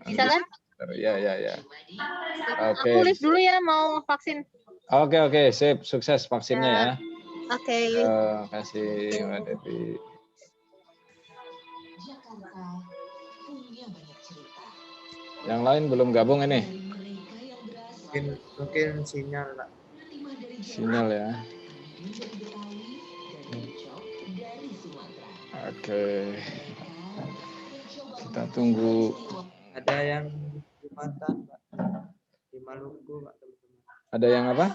Bisa kan? Ya, ya, ya. Oke. Aku lift dulu ya, mau vaksin. Oke, sip. Sukses vaksinnya ya. Oke. Terima kasih, Mbak Devi. Yang lain belum gabung ini? Mungkin sinyal, Pak. Sinyal ya. Oke. Kita tunggu. Ada yang di Jumatan, Pak. Di Maluku, Pak, teman-teman. Ada yang apa?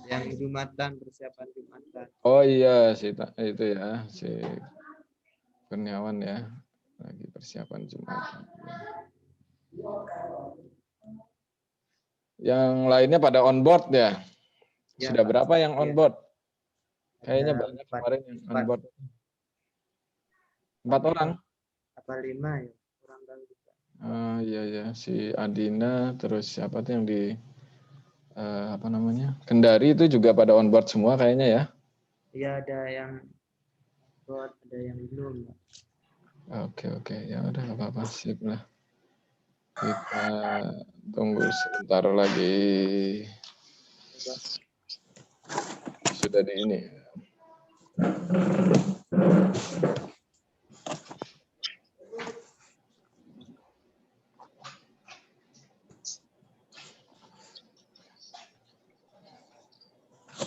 Yang Jumatan, persiapan Jumatan. Oh iya, itu ya, si Kurniawan ya. Lagi persiapan Jumatan. Yang lainnya pada on board ya? Ya, Sudah Pak. berapa yang on board? Kayaknya Ada banyak kemarin yang on board. 4 4 orang. apa 5 ya? Kurang tahu juga. Iya ya, si Adina, terus siapa tuh yang di apa namanya? Kendari itu juga pada on board semua kayaknya ya. Iya, ada yang buat, ada yang belum, Pak. Oke, ya udah nggak apa-apa, sip lah. Kita tunggu sebentar lagi. Sudah di ini.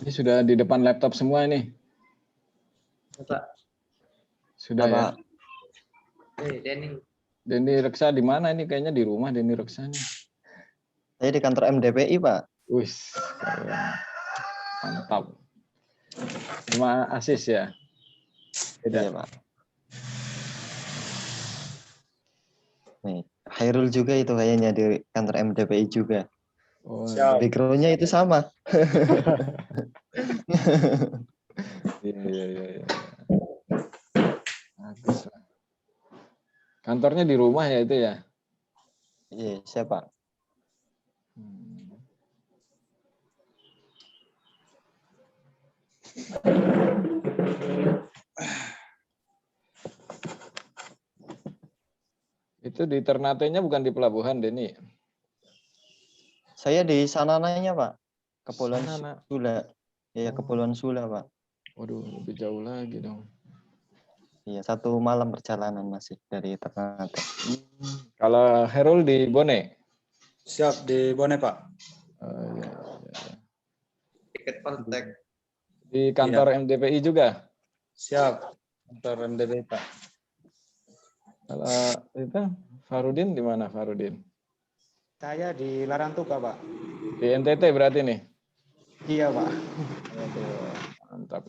Ini sudah di depan laptop semua ini. Pak. Sudah ya. Denny Reksa di mana ini? Kayaknya di rumah Denny Reksa nih. Saya di kantor MDPI, Pak. Wih, mantap. Sama Asis ya? Beda. Iya, Pak. Nih, Hairul juga itu kayaknya di kantor MDPI juga. Oh, background-nya itu sama. Iya. Bagus. Kantornya di rumah ya itu ya? Iya, siapa? Itu di Ternate-nya bukan di pelabuhan, Denny? Saya di Sanananya, Pak. Kepulauan Sanana. Sula. Iya, Kepulauan Sula, Pak. Waduh, lebih jauh lagi dong. Iya, 1 malam perjalanan masih dari Ternate. Kalau Herul di Bone? Siap, di Bone, Pak. Iya. Tiket kontak. Di kantor MDPI juga? Siap, kantor MDPI, Pak. Kalau itu Farudin di mana Farudin? Saya di Larantuka, Pak. Di NTT berarti nih? Iya, Pak. Aduh, mantap.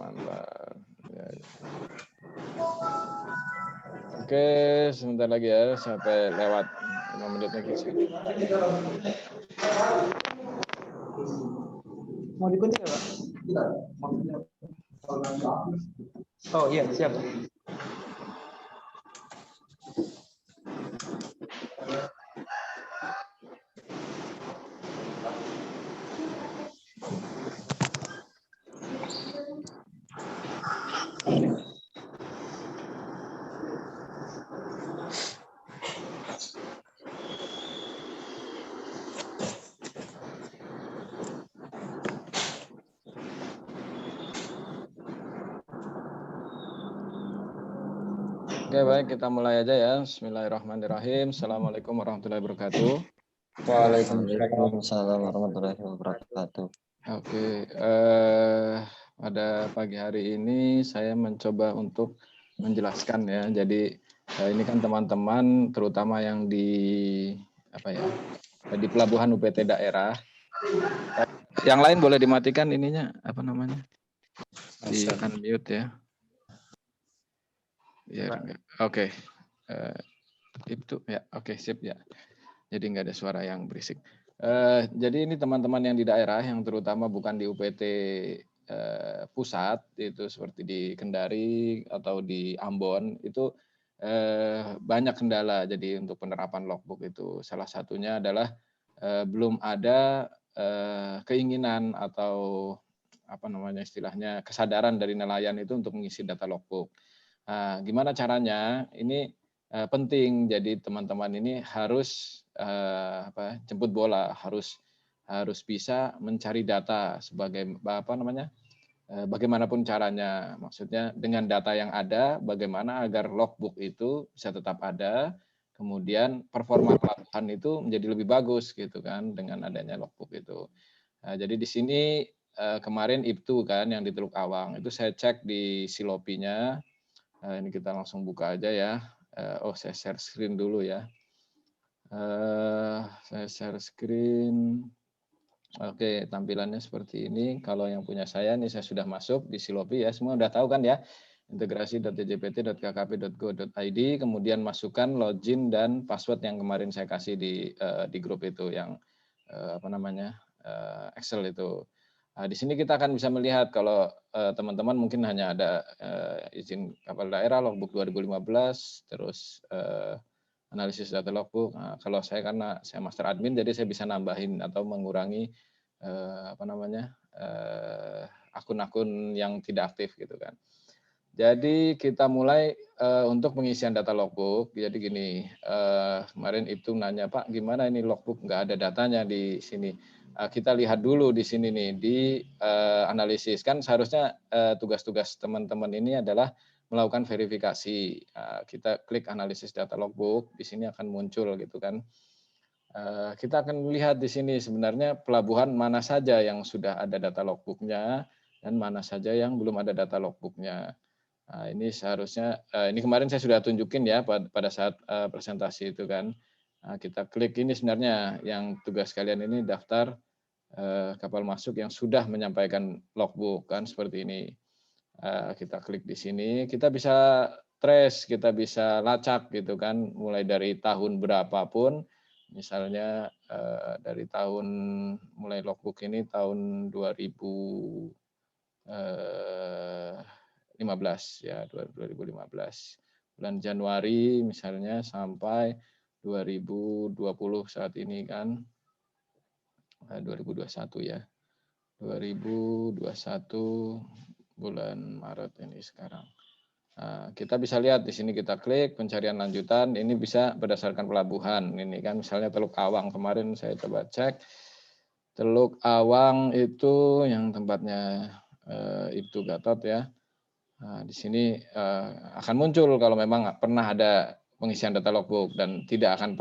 Ya. Oke, sebentar lagi ya, sampai lewat 5 menit lagi. Mau dikunci ya, Pak? Oh iya, siap. Oke, baik, kita mulai aja ya. Bismillahirrahmanirrahim. Assalamualaikum warahmatullahi wabarakatuh. Waalaikumsalam warahmatullahi wabarakatuh. Oke, pada pagi hari ini saya mencoba untuk menjelaskan ya. Jadi ini kan teman-teman terutama yang di di pelabuhan UPT daerah. Yang lain boleh dimatikan ininya Akan mute ya. Ya, oke. Itu ya, oke, sip ya. Jadi nggak ada suara yang berisik. Jadi ini teman-teman yang di daerah yang terutama bukan di UPT pusat itu seperti di Kendari atau di Ambon itu banyak kendala. Jadi untuk penerapan logbook itu salah satunya adalah belum ada keinginan atau istilahnya kesadaran dari nelayan itu untuk mengisi data logbook. Gimana caranya? Ini penting. Jadi teman-teman ini harus jemput bola, harus bisa mencari data sebagai bagaimanapun caranya. Maksudnya dengan data yang ada, bagaimana agar logbook itu bisa tetap ada, kemudian performa pelabuhan itu menjadi lebih bagus gitu kan dengan adanya logbook itu. Nah, jadi di sini kemarin IPTU kan yang di Teluk Awang itu saya cek di Silopinya. Ini kita langsung buka aja ya. Saya share screen dulu ya. Saya share screen. Oke, tampilannya seperti ini. Kalau yang punya saya nih saya sudah masuk di Silopi ya. Semua udah tahu kan ya. integrasi.djpt.kkp.go.id, kemudian masukkan login dan password yang kemarin saya kasih di grup itu yang Excel itu. Nah, di sini kita akan bisa melihat kalau teman-teman mungkin hanya ada izin kapal daerah logbook 2015, terus analisis data logbook. Nah, kalau saya karena saya master admin, jadi saya bisa nambahin atau mengurangi akun-akun yang tidak aktif gitu kan. Jadi kita mulai untuk pengisian data logbook. Jadi gini, kemarin itu nanya Pak, gimana ini logbook nggak ada datanya di sini. Kita lihat dulu di sini nih di analisis. Kan seharusnya tugas-tugas teman-teman ini adalah melakukan verifikasi. Kita klik analisis data logbook, di sini akan muncul gitu kan. Kita akan melihat di sini sebenarnya pelabuhan mana saja yang sudah ada data logbooknya dan mana saja yang belum ada data logbooknya. Nah, ini seharusnya, ini kemarin saya sudah tunjukin ya pada saat presentasi itu kan. Nah, kita klik ini sebenarnya yang tugas kalian ini daftar kapal masuk yang sudah menyampaikan logbook kan seperti ini. Kita klik di sini, kita bisa trace, kita bisa lacak gitu kan, mulai dari tahun berapapun, misalnya dari tahun mulai logbook ini tahun 2015 ya 2015 bulan Januari misalnya sampai 2020 saat ini kan 2021 ya 2021 bulan Maret ini sekarang. Nah, kita bisa lihat di sini kita klik pencarian lanjutan, ini bisa berdasarkan pelabuhan. Ini kan misalnya Teluk Awang kemarin saya coba cek. Teluk Awang itu yang tempatnya Ibtu Gatot ya. Nah, di sini akan muncul kalau memang pernah ada pengisian data logbook dan tidak akan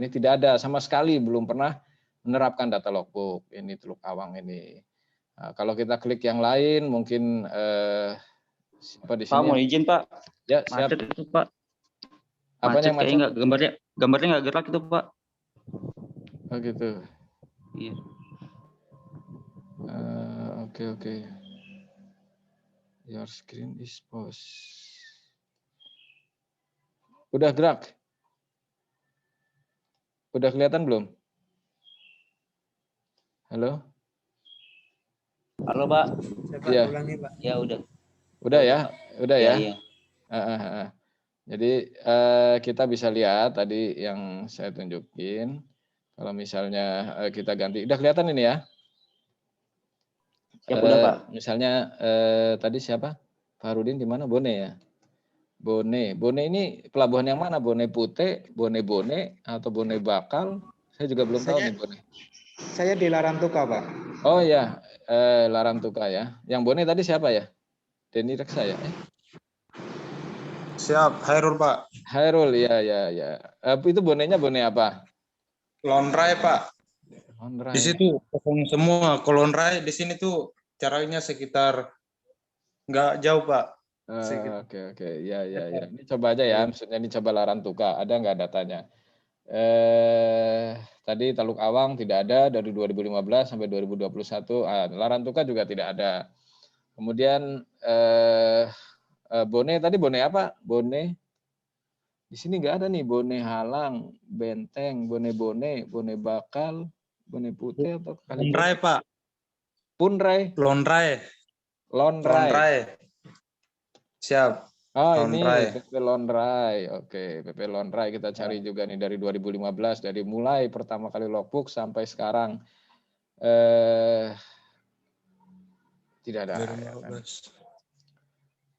ini tidak ada sama sekali belum pernah menerapkan data logbook. Ini Teluk Awang ini. Nah, kalau kita klik yang lain mungkin apa di sini? Pak mau izin Pak. Ya siap. Macet itu Pak. Apanya macet? Kayaknya gambarnya nggak gerak itu Pak. Oh gitu. Iya. Oke. Your screen is pause. Udah gerak? Udah kelihatan belum? Halo? Halo Pak. Coba Iya. ulangi Pak. Ya udah. Udah ya? Udah ya? Iya. Jadi kita bisa lihat tadi yang saya tunjukin. Kalau misalnya kita ganti, udah kelihatan ini ya? Ya udah Pak. Misalnya tadi siapa? Farudin di mana? Bone ya? Bone ini pelabuhan yang mana? Bone Putih, Bone atau Bone Bakal? Saya juga belum tahu nih Bone. Saya di Larantuka, Pak. Oh ya, Larantuka ya. Yang Bone tadi siapa ya? Denny Reksa ya? Siap, Hairul Pak. Hairul, ya. Itu bonenya bone apa? Lonrai Pak. Lonrai. Di situ kosong semua. Kalau Lonrai di sini tuh caranya sekitar nggak jauh Pak. Oke. Ya. Ini coba aja ya. Maksudnya ini coba Larantuka. Ada nggak datanya? Tadi Teluk Awang tidak ada dari 2015 sampai 2021. Larantuka juga tidak ada. Kemudian Bone tadi Bone apa? Bone. Di sini nggak ada nih Bone Halang, Benteng, Bone Bakal, Bone Putih atau kali Lonrai Pak. Punrai. Lonrai. Siap. Oh Lonrai. ini PP Lonrai. Oke, PP Lonrai kita cari juga nih dari 2015 dari mulai pertama kali logbook sampai sekarang. Tidak ada. 2015.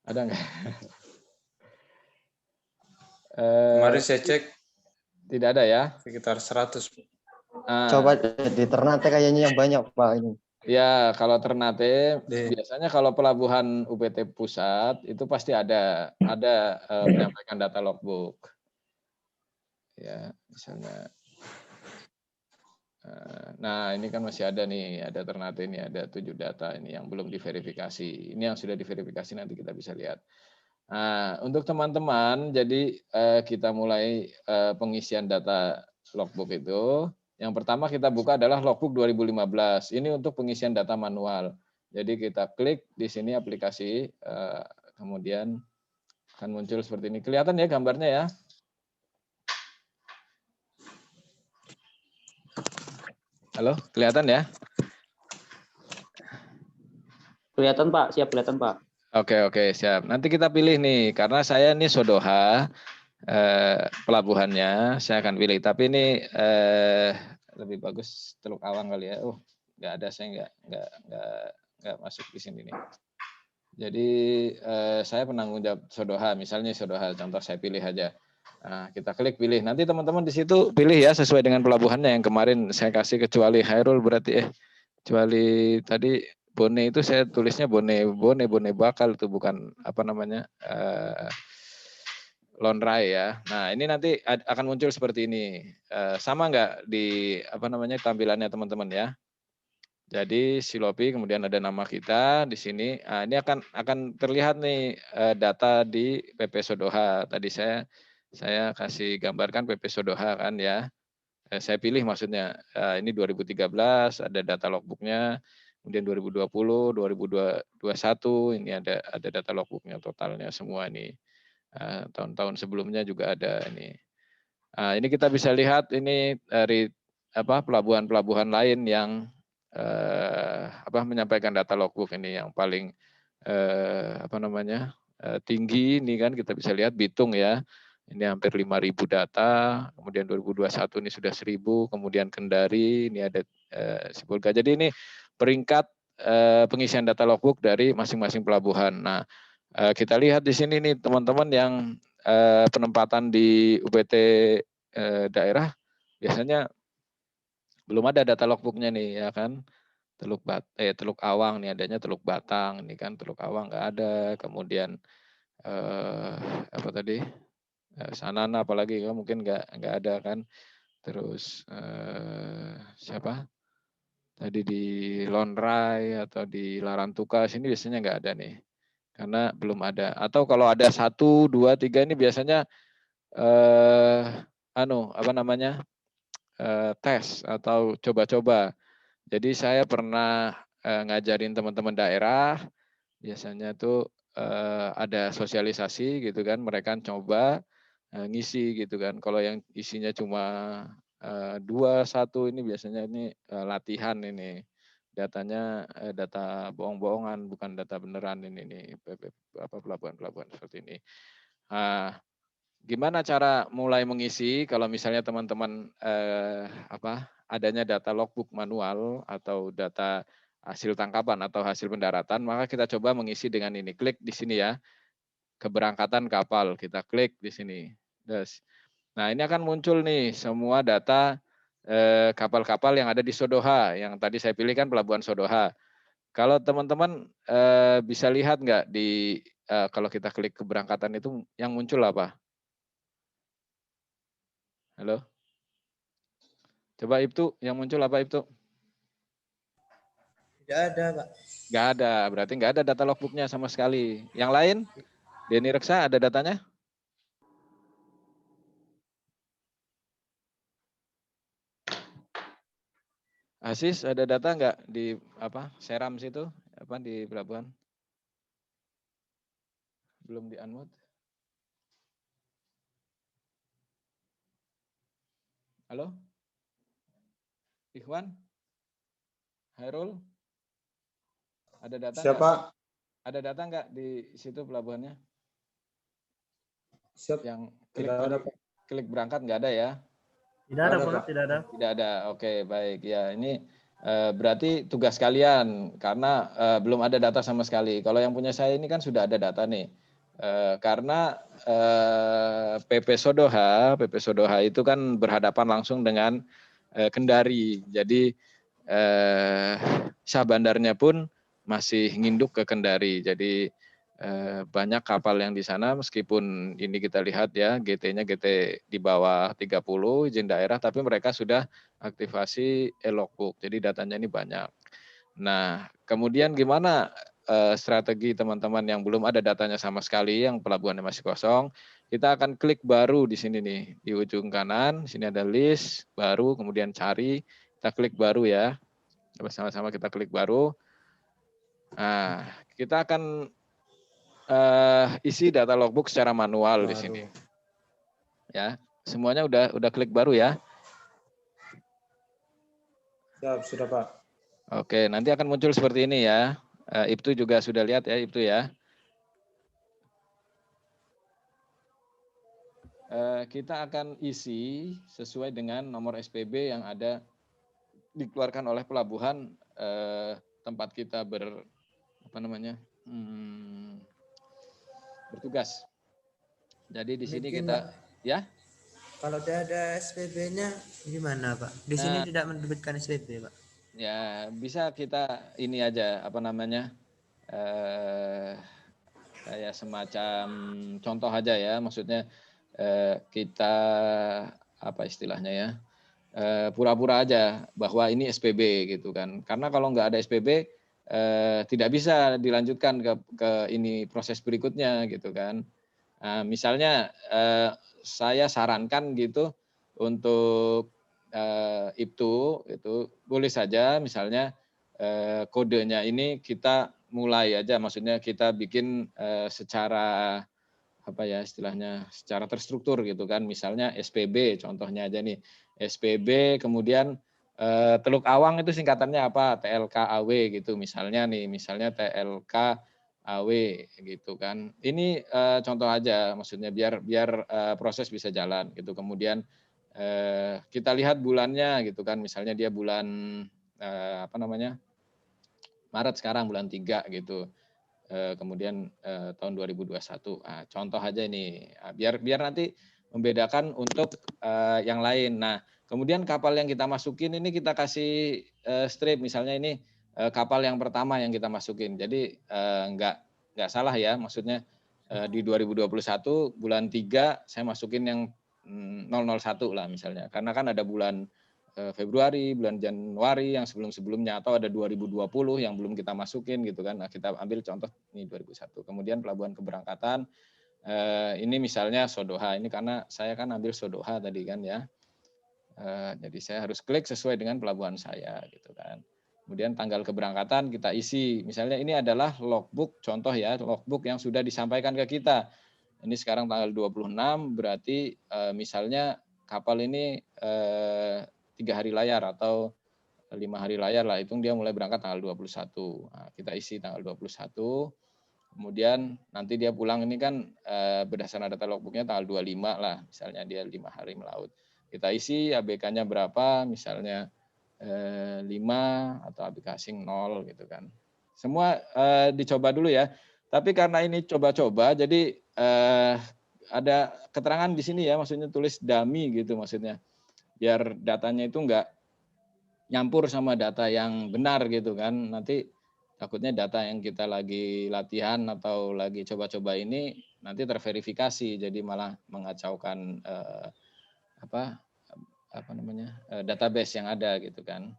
Ada nggak? Kemarin saya cek Tidak ada ya? sekitar 100. Coba di Ternate kayaknya yang banyak Pak ini. Ya, kalau Ternate Di- biasanya kalau pelabuhan UPT pusat itu pasti ada menyampaikan data logbook. Ya, misalnya. Nah, ini kan masih ada nih, ada Ternate ini, ada 7 data ini yang belum diverifikasi. Ini yang sudah diverifikasi nanti kita bisa lihat. Nah, untuk teman-teman, jadi kita mulai pengisian data logbook itu. Yang pertama kita buka adalah logbook 2015. Ini untuk pengisian data manual. Jadi kita klik di sini aplikasi, kemudian akan muncul seperti ini. Kelihatan ya gambarnya ya? Halo, kelihatan ya? Kelihatan Pak, siap kelihatan Pak. Oke, siap. Nanti kita pilih nih, karena saya ini Sodoha, pelabuhannya, saya akan pilih. Tapi ini lebih bagus Teluk Awang kali ya. Oh, nggak ada, saya nggak masuk di sini nih. Jadi saya penanggung jawab Sodoha, misalnya Sodoha, contoh saya pilih aja. Nah, kita klik pilih. Nanti teman-teman di situ pilih ya sesuai dengan pelabuhannya. Yang kemarin saya kasih kecuali Hairul berarti kecuali tadi Bone itu saya tulisnya Bone Bakal itu bukan apa namanya Lonrai ya. Nah ini nanti akan muncul seperti ini. Sama nggak di apa namanya tampilannya teman-teman ya. Jadi Silopi kemudian ada nama kita di sini. Nah, ini akan terlihat nih data di PP Sodoha. Tadi saya kasih gambarkan PP Sodoha kan ya. Saya pilih maksudnya ini 2013 ada data logbooknya, kemudian 2020, 2021 ini ada data logbooknya totalnya semua ini. Tahun-tahun sebelumnya juga ada ini. Ini kita bisa lihat ini dari pelabuhan-pelabuhan lain yang menyampaikan data logbook ini yang paling tinggi ini kan kita bisa lihat Bitung ya. Ini hampir 5.000 data, kemudian 2021 ini sudah 1.000, kemudian Kendari ini ada Sibolga. Jadi ini peringkat pengisian data logbook dari masing-masing pelabuhan. Nah, kita lihat di sini nih teman-teman yang penempatan di UPT daerah biasanya belum ada data logbooknya nih ya kan. Teluk Awang nih adanya Teluk Batang, ini kan Teluk Awang nggak ada, kemudian Sanana apalagi kan mungkin nggak ada kan. Terus siapa tadi di Lonrai atau di Larantuka sini biasanya nggak ada nih karena belum ada. Atau kalau ada 1, 2, 3 ini biasanya tes atau coba-coba. Jadi saya pernah ngajarin teman-teman daerah biasanya tuh ada sosialisasi gitu kan, mereka coba ngisi gitu kan. Kalau yang isinya cuma 2, 1 ini biasanya ini latihan ini. Datanya data bohong-bohongan bukan data beneran ini pelabuhan-pelabuhan seperti ini. Gimana cara mulai mengisi kalau misalnya teman-teman adanya data logbook manual atau data hasil tangkapan atau hasil pendaratan, maka kita coba mengisi dengan ini. Klik di sini ya. Keberangkatan kapal, kita klik di sini. Nah, ini akan muncul nih semua data kapal-kapal yang ada di Sodoha. Yang tadi saya pilih kan pelabuhan Sodoha. Kalau teman-teman bisa lihat nggak di kalau kita klik keberangkatan itu yang muncul apa? Halo? Coba Ibtu, yang muncul apa Ibtu? Tidak ada, Pak. Nggak ada, berarti nggak ada data logbooknya sama sekali. Yang lain? Denny Reksa ada datanya? Asis ada data nggak di Seram situ di pelabuhan? Belum di unmute. Halo? Ikhwan? Hairul? Ada data Siapa? nggak? Ada data nggak di situ pelabuhannya? Siap. Yang klik berangkat nggak ada ya? Tidak ada, Pak. Tidak ada. Tidak ada. Oke, baik. Ya, ini berarti tugas kalian karena belum ada data sama sekali. Kalau yang punya saya ini kan sudah ada data nih. Karena PP Sodoha itu kan berhadapan langsung dengan Kendari. Jadi Syah Bandarnya pun masih nginduk ke Kendari. Jadi banyak kapal yang di sana, meskipun ini kita lihat ya GT-nya GT di bawah 30 izin daerah, tapi mereka sudah aktivasi e-logbook. Jadi datanya ini banyak. Nah, kemudian gimana strategi teman-teman yang belum ada datanya sama sekali, yang pelabuhannya masih kosong? Kita akan klik baru di sini nih, di ujung kanan. Di sini ada list baru, kemudian cari. Kita klik baru ya. Sama-sama kita klik baru. Nah, kita akan isi data logbook secara manual di sini. Ya, semuanya udah klik baru ya. Siap, sudah Pak. Oke, nanti akan muncul seperti ini ya. Ibtu juga sudah lihat ya, Ibtu ya. Kita akan isi sesuai dengan nomor SPB yang ada dikeluarkan oleh pelabuhan tempat kita bertugas. Jadi di sini Mungkin, kita Pak, ya. kalau tidak ada SPB-nya gimana, Pak? Di sini tidak menerbitkan SPB, Pak. Ya, bisa kita ini aja kayak semacam contoh aja ya, maksudnya kita apa istilahnya ya, pura-pura aja bahwa ini SPB gitu kan. Karena kalau nggak ada SPB tidak bisa dilanjutkan ke ini proses berikutnya gitu kan. Misalnya saya sarankan gitu untuk Ibtu itu boleh saja misalnya kodenya ini kita mulai aja, maksudnya kita bikin secara apa ya istilahnya, secara terstruktur gitu kan. Misalnya SPB contohnya aja nih, SPB kemudian Teluk Awang itu singkatannya apa, TLKAW gitu misalnya nih, misalnya TLKAW gitu kan. Ini contoh aja, maksudnya biar proses bisa jalan gitu. Kemudian kita lihat bulannya gitu kan, misalnya dia bulan Maret sekarang bulan 3 gitu. Kemudian tahun 2021. Nah, contoh aja ini. Biar nanti membedakan untuk yang lain. Nah, kemudian kapal yang kita masukin ini kita kasih strip, misalnya ini kapal yang pertama yang kita masukin. Jadi nggak salah ya, maksudnya di 2021 bulan 3 saya masukin yang 001 lah misalnya. Karena kan ada bulan Februari, bulan Januari yang sebelum-sebelumnya, atau ada 2020 yang belum kita masukin gitu kan. Nah, kita ambil contoh ini 2001. Kemudian pelabuhan keberangkatan ini misalnya Sodoha. Ini karena saya kan ambil Sodoha tadi kan ya. Jadi saya harus klik sesuai dengan pelabuhan saya gitu kan. Kemudian tanggal keberangkatan kita isi. Misalnya ini adalah logbook, contoh ya, logbook yang sudah disampaikan ke kita. Ini sekarang tanggal 26, berarti misalnya kapal ini 3 hari layar atau 5 hari layar lah, hitung dia mulai berangkat tanggal 21. Nah, kita isi tanggal 21. Kemudian nanti dia pulang ini kan berdasarkan data logbooknya tanggal 25 lah, misalnya dia 5 hari melaut. Kita isi ABK-nya berapa, misalnya 5 atau ABK asing 0 gitu kan. Semua dicoba dulu ya. Tapi karena ini coba-coba, jadi ada keterangan di sini ya, maksudnya tulis dummy gitu maksudnya. Biar datanya itu enggak nyampur sama data yang benar gitu kan. Nanti takutnya data yang kita lagi latihan atau lagi coba-coba ini nanti terverifikasi, jadi malah mengacaukan database yang ada gitu kan.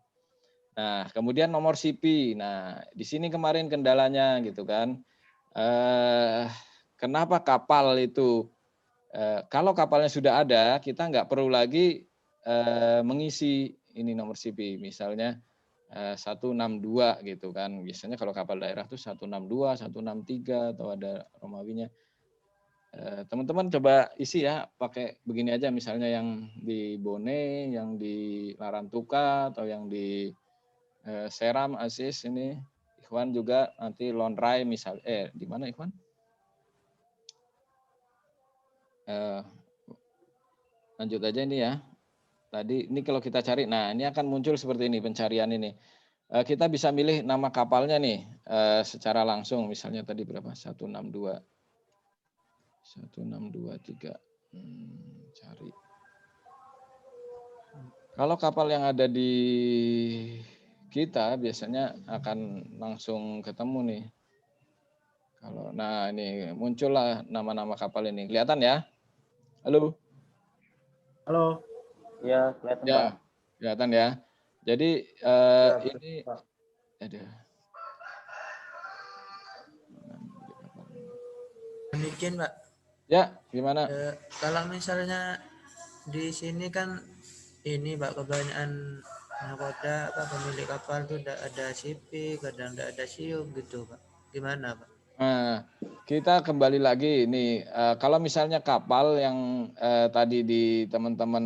Nah, kemudian nomor CP. Nah, di sini kemarin kendalanya gitu kan. Kenapa kapal itu kalau kapalnya sudah ada, kita nggak perlu lagi mengisi ini nomor CP, misalnya 162 gitu kan. Biasanya kalau kapal daerah tuh 162, 163 atau ada Romawinya. Teman-teman coba isi ya, pakai begini aja, misalnya yang di Bone, yang di Larantuka, atau yang di Seram Asis ini. Ikhwan juga nanti Lonrai misal di mana Ikhwan? Lanjut aja ini ya. Tadi ini kalau kita cari, nah ini akan muncul seperti ini pencarian ini. Kita bisa milih nama kapalnya nih secara langsung, misalnya tadi berapa? 162. 1623. Cari. Kalau kapal yang ada di kita biasanya akan langsung ketemu nih. Nah ini muncullah nama-nama kapal ini. Kelihatan ya? Halo? Halo. Ya, kelihatan Ya, Pak. kelihatan ya. Jadi ini, ada. Demikian, Pak. Ya, gimana? Kalau misalnya di sini kan ini Pak, kebanyakan nakoda pemilik kapal tuh ada CP, kadang ada siup gitu Pak. Gimana Pak? Nah, kita kembali lagi nih. Kalau misalnya kapal yang tadi di teman-teman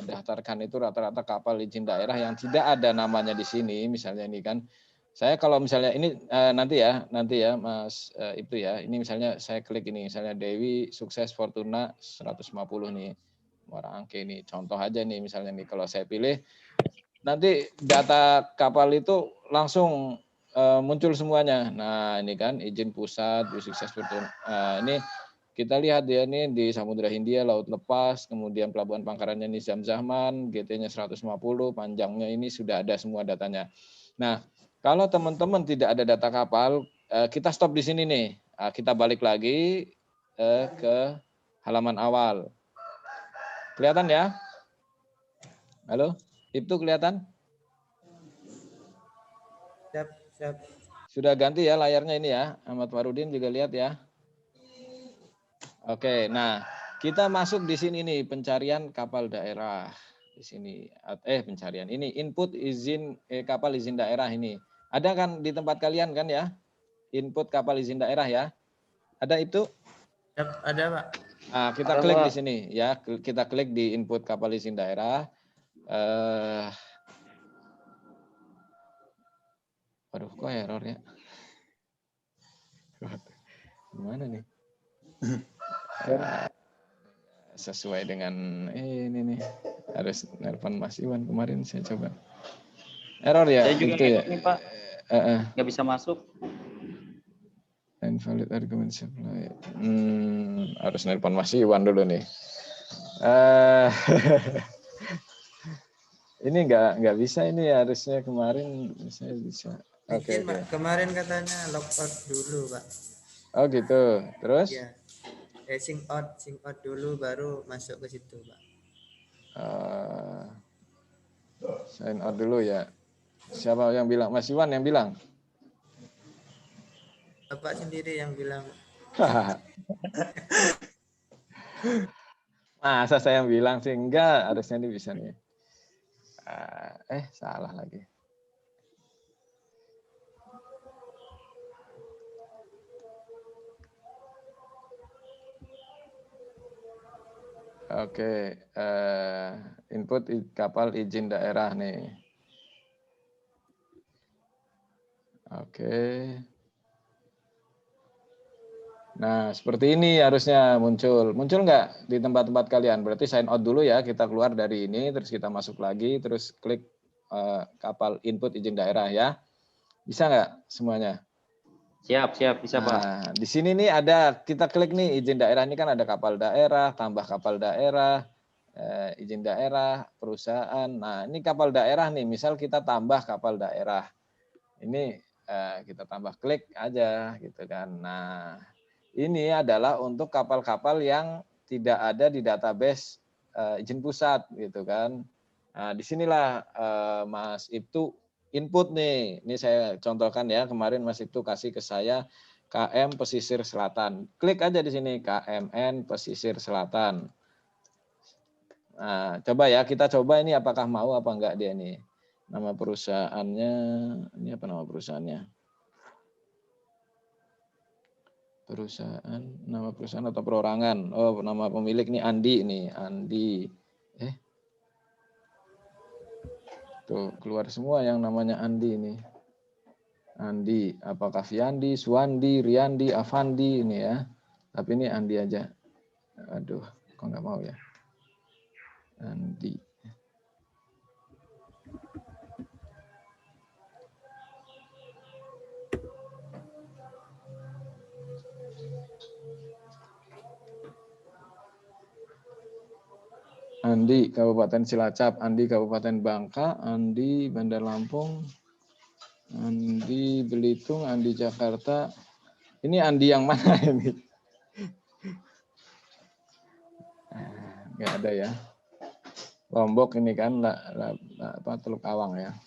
daftarkan itu rata-rata kapal izin daerah yang tidak ada namanya di sini, misalnya ini kan. Saya kalau misalnya ini nanti ya Mas Ibtu ya. Ini misalnya saya klik ini misalnya Dewi Sukses Fortuna 150 nih. Muara Angke ini contoh aja nih misalnya nih kalau saya pilih nanti data kapal itu langsung muncul semuanya. Nah, ini kan izin pusat, Sukses Fortuna. Ini kita lihat ya nih di Samudra Hindia, Laut Lepas, kemudian Pelabuhan Pangkarannya Nizam Zahman, GT-nya 150, panjangnya ini sudah ada semua datanya. Nah, kalau teman-teman tidak ada data kapal, kita stop di sini nih. Kita balik lagi ke halaman awal. Kelihatan ya? Halo? Itu kelihatan? Siap. Sudah ganti ya layarnya ini ya. Ahmad Farudin juga lihat ya. Oke, nah kita masuk di sini nih pencarian kapal daerah di sini. Pencarian ini input izin kapal izin daerah ini. Ada kan di tempat kalian kan ya? Input kapal izin daerah ya. Ada itu? Ada Pak. Nah, kita klik di sini ya. Kita klik di input kapal izin daerah. Waduh, kok error ya? Gimana nih? Sesuai dengan ini nih. Harus nelpon Mas Iwan kemarin saya coba. Error ya? Saya juga itu ya. nih Pak. Nggak bisa masuk. Invalid argument supply. Harus nelpon Mas Iwan dulu nih. Ini nggak bisa ini harusnya kemarin saya bisa. Oke. Pak, kemarin katanya logout dulu Pak. Oh gitu. Terus? Ya. Sync out dulu baru masuk ke situ Pak. Sign out dulu ya. Siapa yang bilang? Mas Iwan yang bilang? Bapak sendiri yang bilang. Masa saya yang bilang sih enggak, harusnya ini bisa nih. Salah lagi. Oke, input kapal izin daerah nih. Oke. Nah, seperti ini harusnya muncul. Muncul nggak di tempat-tempat kalian? Berarti sign out dulu ya, kita keluar dari ini, terus kita masuk lagi, terus klik kapal input izin daerah ya. Bisa nggak semuanya? Siap, bisa Pak. Nah, di sini nih ada, kita klik nih izin daerah, ini kan ada kapal daerah, tambah kapal daerah, izin daerah, perusahaan. Nah, ini kapal daerah nih, misal kita tambah kapal daerah. Ini kita tambah klik aja gitu kan. Nah, ini adalah untuk kapal-kapal yang tidak ada di database izin pusat gitu kan. Nah, disinilah Mas Ibtu input nih. Ini saya contohkan ya, kemarin Mas Ibtu kasih ke saya KM Pesisir Selatan. Klik aja di sini KMN Pesisir Selatan. Nah, coba ya, kita coba ini apakah mau apa enggak dia nih. Nama perusahaannya, ini apa nama perusahaannya? Perusahaan, nama perusahaan atau perorangan? Oh, nama pemilik nih Andi nih, Andi. Tuh, keluar semua yang namanya Andi ini. Andi, apakah Fiandi, Suwandi, Riandi, Avandi ini ya. Tapi ini Andi aja. Aduh, kok nggak mau ya. Andi. Andi Kabupaten Cilacap, Andi Kabupaten Bangka, Andi Bandar Lampung, Andi Belitung, Andi Jakarta. Ini Andi yang mana ini? Nggak ada ya. Lombok ini kan Teluk Awang ya.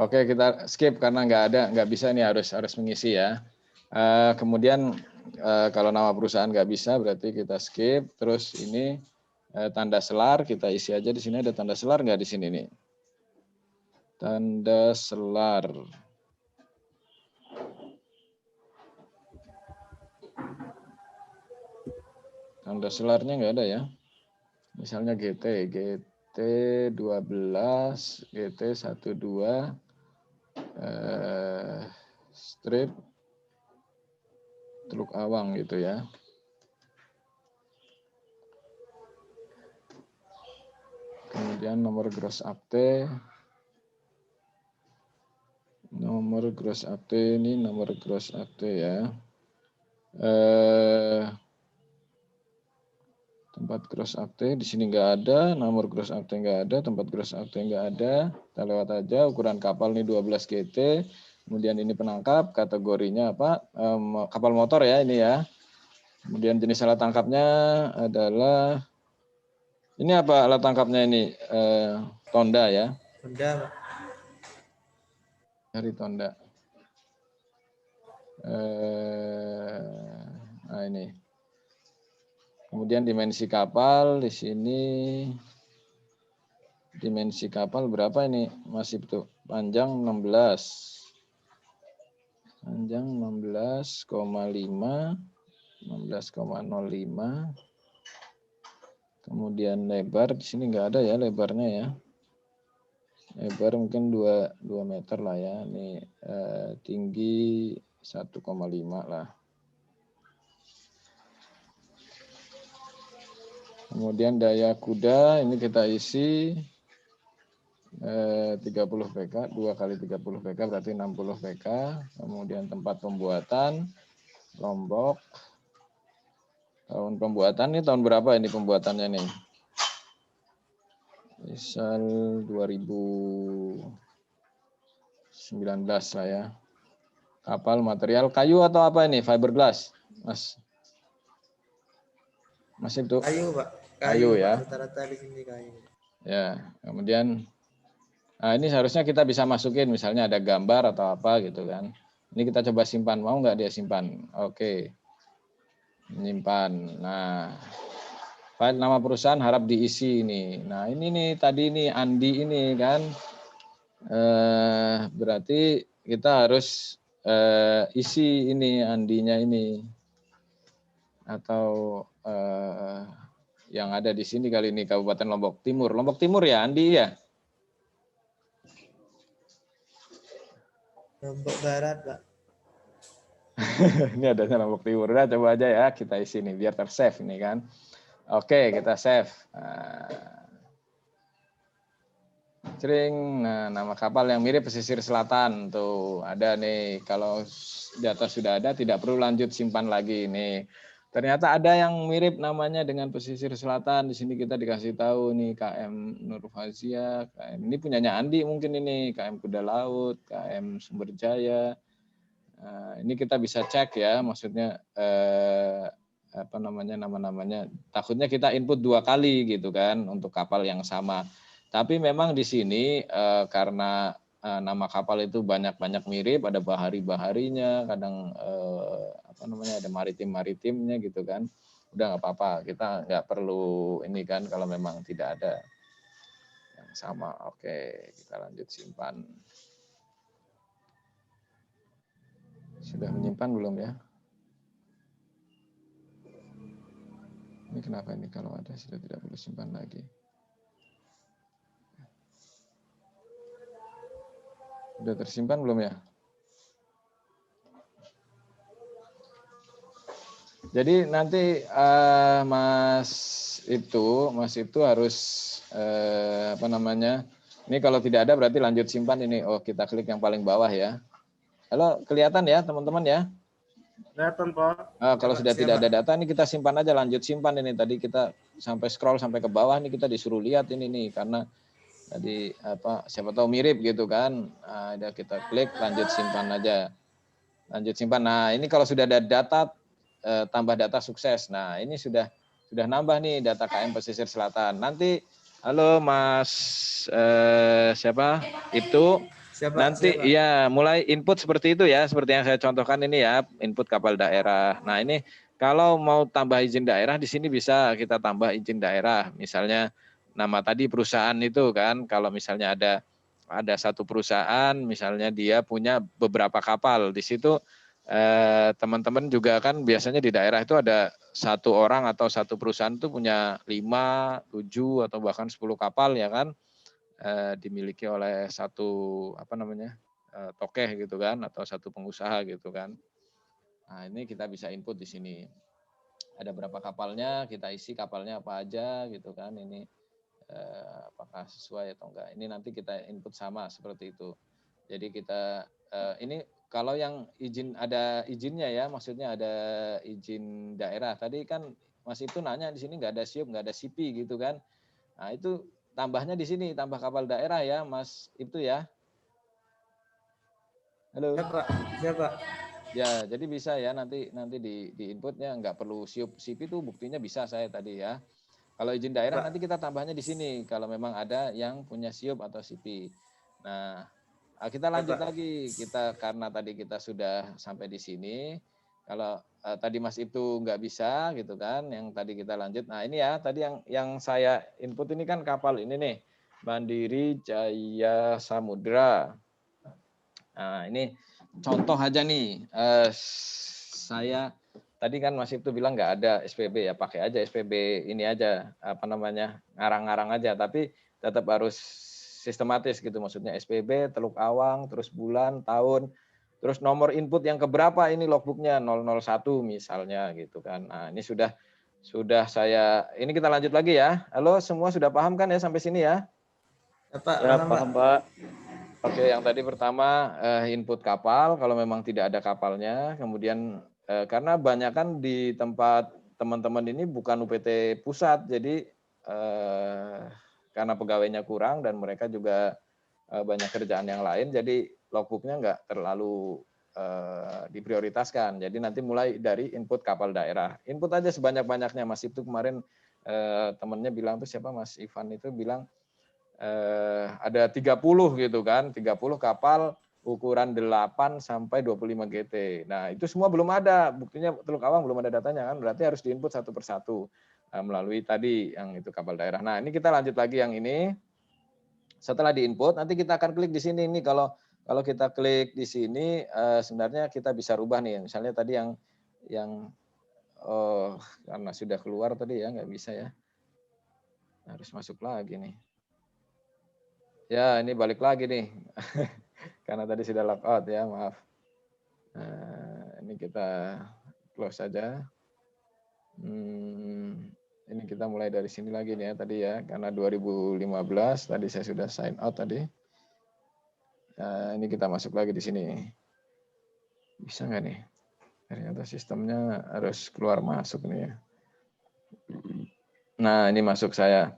Oke, kita skip karena nggak bisa ini harus mengisi ya. Kemudian kalau nama perusahaan nggak bisa berarti kita skip. Terus ini tanda selar kita isi aja di sini. Ada tanda selar nggak di sini nih? Tanda selar. Tanda selarnya nggak ada ya. Misalnya GT 12, GT 12, strip Teluk Awang gitu ya. Kemudian nomor gross akte. Nomor gross akte ini nomor gross akte ya. Tempat gross akte di sini nggak ada, nomor gross akte nggak ada, tempat gross akte nggak ada. Kita lewat aja. Ukuran kapal ini 12 GT. Kemudian ini penangkap, kategorinya apa? Kapal motor ya ini ya. Kemudian jenis alat tangkapnya adalah ini apa alat tangkapnya ini? Tonda ya. Tonda, Pak. Dari tonda. Nah ini. Kemudian dimensi kapal di sini. Dimensi kapal berapa ini? Masih betul. Panjang 16. Panjang 16,5. 16,05. Kemudian lebar di sini nggak ada ya lebarnya ya. Lebar mungkin 2 meter lah ya. Ini tinggi 1,5 lah. Kemudian daya kuda ini kita isi 30 PK, 2 kali 30 PK berarti 60 PK. Kemudian tempat pembuatan Lombok. Tahun pembuatan ini tahun berapa ini pembuatannya nih? Misal 2019 lah ya. Kapal material kayu atau apa ini? Fiberglass, Mas? Masih itu? Kayu, Pak. Kayu ya. Rata-rata di sini kayu. Ya, kemudian nah ini seharusnya kita bisa masukin misalnya ada gambar atau apa gitu kan. Ini kita coba simpan, mau nggak dia simpan? Oke. Menyimpan. Nah, file nama perusahaan harap diisi ini. Nah, ini nih tadi ini Andi ini kan. Berarti kita harus isi ini Andinya ini. Atau yang ada di sini kali ini Kabupaten Lombok Timur. Lombok Timur ya Andi ya? Lombok Barat, Pak. Ini adanya Lombok Timur. Udah coba aja ya kita isi nih biar tersave ini kan. Oke, kita save. Nah, nama kapal yang mirip pesisir selatan tuh ada nih. Kalau di atas sudah ada tidak perlu lanjut simpan lagi nih. Ternyata ada yang mirip namanya dengan pesisir selatan. Di sini kita dikasih tahu nih KM Nurfazia, KM ini punyanya Andi mungkin ini, KM Kuda Laut, KM Sumberjaya. Ini kita bisa cek ya, maksudnya apa namanya nama-namanya. Takutnya kita input 2 kali gitu kan untuk kapal yang sama. Tapi memang di sini karena nama kapal itu banyak-banyak mirip, ada bahari-baharinya, kadang apa namanya ada maritim-maritimnya gitu kan. Udah nggak apa-apa, kita nggak perlu ini kan kalau memang tidak ada yang sama. Oke, kita lanjut simpan. Sudah menyimpan belum ya? Ini kenapa ini kalau ada sudah tidak perlu simpan lagi? Sudah tersimpan belum ya? Jadi nanti Mas itu harus apa namanya? Ini kalau tidak ada berarti lanjut simpan ini. Oh, kita klik yang paling bawah ya. Halo, kelihatan ya teman-teman ya? Kelihatan, Pak. Nah, kalau sudah Siap, tidak Pak. ada data, ini kita simpan aja, lanjut simpan ini. Tadi kita sampai scroll sampai ke bawah, ini kita disuruh lihat ini nih, karena tadi apa siapa tahu mirip gitu kan. Nah, udah kita klik, lanjut simpan aja. Lanjut simpan. Nah, ini kalau sudah ada data, tambah data sukses. Nah, ini sudah nambah nih data KM Pesisir Selatan. Nanti, halo Mas siapa? Itu. Siap, Pak. Nanti Siap, Pak. ya mulai input seperti itu ya, seperti yang saya contohkan ini ya, input kapal daerah. Nah ini kalau mau tambah izin daerah di sini bisa kita tambah izin daerah. Misalnya nama tadi perusahaan itu kan, kalau misalnya ada satu perusahaan, misalnya dia punya beberapa kapal di situ. Teman-teman juga kan biasanya di daerah itu ada satu orang atau satu perusahaan itu punya 5, 7 atau bahkan 10 kapal ya kan. Dimiliki oleh satu tokeh gitu kan atau satu pengusaha gitu kan. Nah, ini kita bisa input di sini. Ada berapa kapalnya, kita isi kapalnya apa aja gitu kan. Ini apakah sesuai atau enggak. Ini nanti kita input sama seperti itu. Jadi kita ini kalau yang ada izinnya ya, maksudnya ada izin daerah. Tadi kan Mas itu nanya di sini nggak ada SIUP, nggak ada CP gitu kan. Nah, itu tambahnya di sini, tambah kapal daerah ya, Mas itu ya. Halo. Siap, Pak. Siap, Pak. Ya, jadi bisa ya nanti di inputnya nggak perlu SIUP, CP itu buktinya bisa saya tadi ya. Kalau izin daerah Pak. nanti kita tambahnya di sini kalau memang ada yang punya SIUP atau CP. Nah, kita lanjut lagi. Karena tadi kita sudah sampai di sini. Kalau tadi Mas itu nggak bisa gitu kan, yang tadi kita lanjut. Nah ini ya, tadi yang saya input ini kan kapal ini nih, Mandiri Jaya Samudra. Nah ini contoh aja nih, saya tadi kan Mas itu bilang nggak ada SPB ya, pakai aja SPB ini aja, ngarang-ngarang aja, tapi tetap harus sistematis gitu, maksudnya SPB, Teluk Awang, terus bulan, tahun, terus nomor input yang keberapa ini logbooknya 001 misalnya gitu kan. Nah ini sudah saya, ini kita lanjut lagi ya. Halo semua sudah paham kan ya sampai sini ya? Ya, paham Pak. Oke, yang tadi pertama input kapal, kalau memang tidak ada kapalnya, kemudian karena banyak kan di tempat teman-teman ini bukan UPT pusat, jadi karena pegawainya kurang dan mereka juga banyak kerjaan yang lain, jadi logbooknya nggak terlalu diprioritaskan. Jadi nanti mulai dari input kapal daerah. Input aja sebanyak-banyaknya. Mas itu kemarin temennya bilang tuh siapa Mas Ivan itu bilang ada 30 gitu kan, 30 kapal ukuran 8 sampai 25 GT. Nah itu semua belum ada, buktinya Teluk Awang belum ada datanya kan, berarti harus diinput satu persatu melalui tadi yang itu kapal daerah. Nah ini kita lanjut lagi yang ini. Setelah diinput, nanti kita akan klik di sini nih. Kalau kita klik di sini, sebenarnya kita bisa rubah nih. Misalnya tadi yang karena sudah keluar tadi ya, nggak bisa ya. Harus masuk lagi nih. Ya, ini balik lagi nih. Karena tadi sudah logout ya, maaf. Ini kita close saja. Ini kita mulai dari sini lagi nih ya tadi ya, karena 2015 tadi saya sudah sign out tadi. Ini kita masuk lagi di sini. Bisa nggak nih? Ternyata sistemnya harus keluar masuk nih ya. Nah ini masuk saya.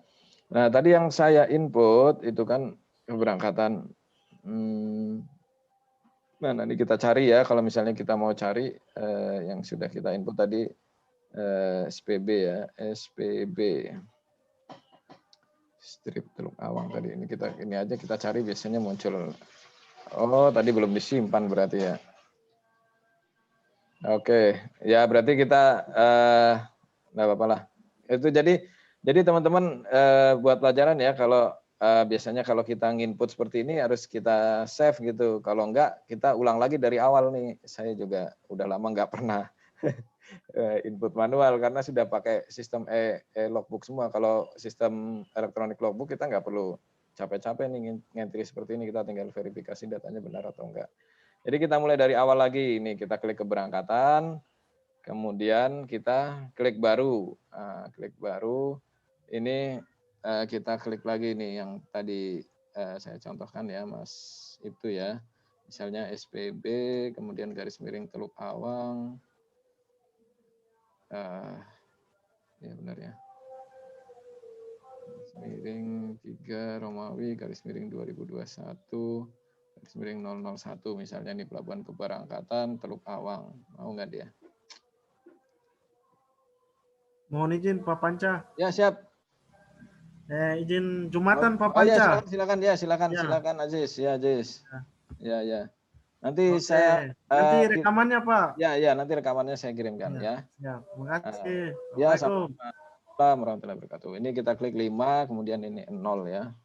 Nah tadi yang saya input itu kan keberangkatan. Nah nanti kita cari ya, kalau misalnya kita mau cari yang sudah kita input tadi. SPB ya, SPB strip Teluk Awang tadi. Ini aja kita cari biasanya muncul. Oh, tadi belum disimpan berarti ya. Oke, ya berarti kita nggak apa-apa lah. Itu jadi teman-teman buat pelajaran ya, kalau biasanya kalau kita nginput seperti ini harus kita save gitu. Kalau enggak kita ulang lagi dari awal nih. Saya juga udah lama nggak pernah input manual karena sudah pakai sistem logbook semua. Kalau sistem elektronik logbook kita nggak perlu capek-capek nih ngentri seperti ini, kita tinggal verifikasi datanya benar atau enggak. Jadi kita mulai dari awal lagi. Ini kita klik keberangkatan, kemudian kita klik baru. Nah, klik baru. Ini kita klik lagi nih yang tadi saya contohkan ya, Mas itu ya. Misalnya SPB, kemudian garis miring Teluk Awang. Ya benar ya. Garis miring 3 Romawi garis miring 2021 garis miring 001 misalnya nih pelabuhan keberangkatan Teluk Awang. Mau nggak dia? Mohon izin Pak Panca. Ya siap. Izin Jumatan Pak Oh ya Panca. silakan Aziz ya Aziz. Ya. Nanti Oke. saya Nanti rekamannya Pak. Ya nanti rekamannya saya kirimkan ya. Siap. Terima kasih. Ya Assalamualaikum. Assalamualaikum warahmatullahi wabarakatuh. Ini kita klik 5 kemudian ini 0 ya.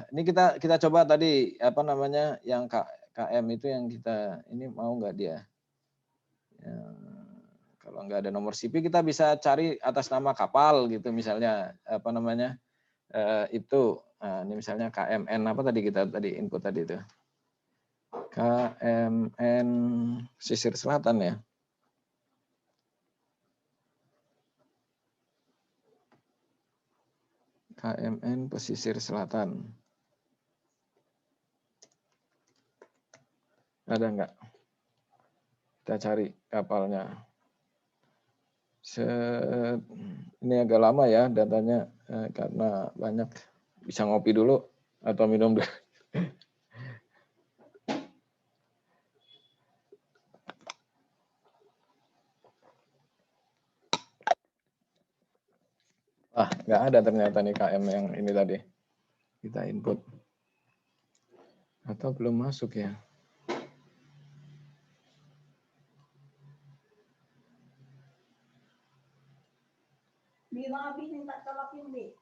Ini kita coba tadi apa namanya yang KM itu yang kita ini mau nggak dia? Kalau nggak ada nomor CP kita bisa cari atas nama kapal gitu misalnya apa namanya itu ini misalnya KMN apa tadi kita tadi input tadi itu KMN Pesisir Selatan ya. KMN Pesisir Selatan. Ada nggak? Kita cari kapalnya. Ini agak lama ya datanya karena banyak. Bisa ngopi dulu atau minum dulu. Nggak ada ternyata nih KM yang ini tadi. Kita input. Atau belum masuk ya?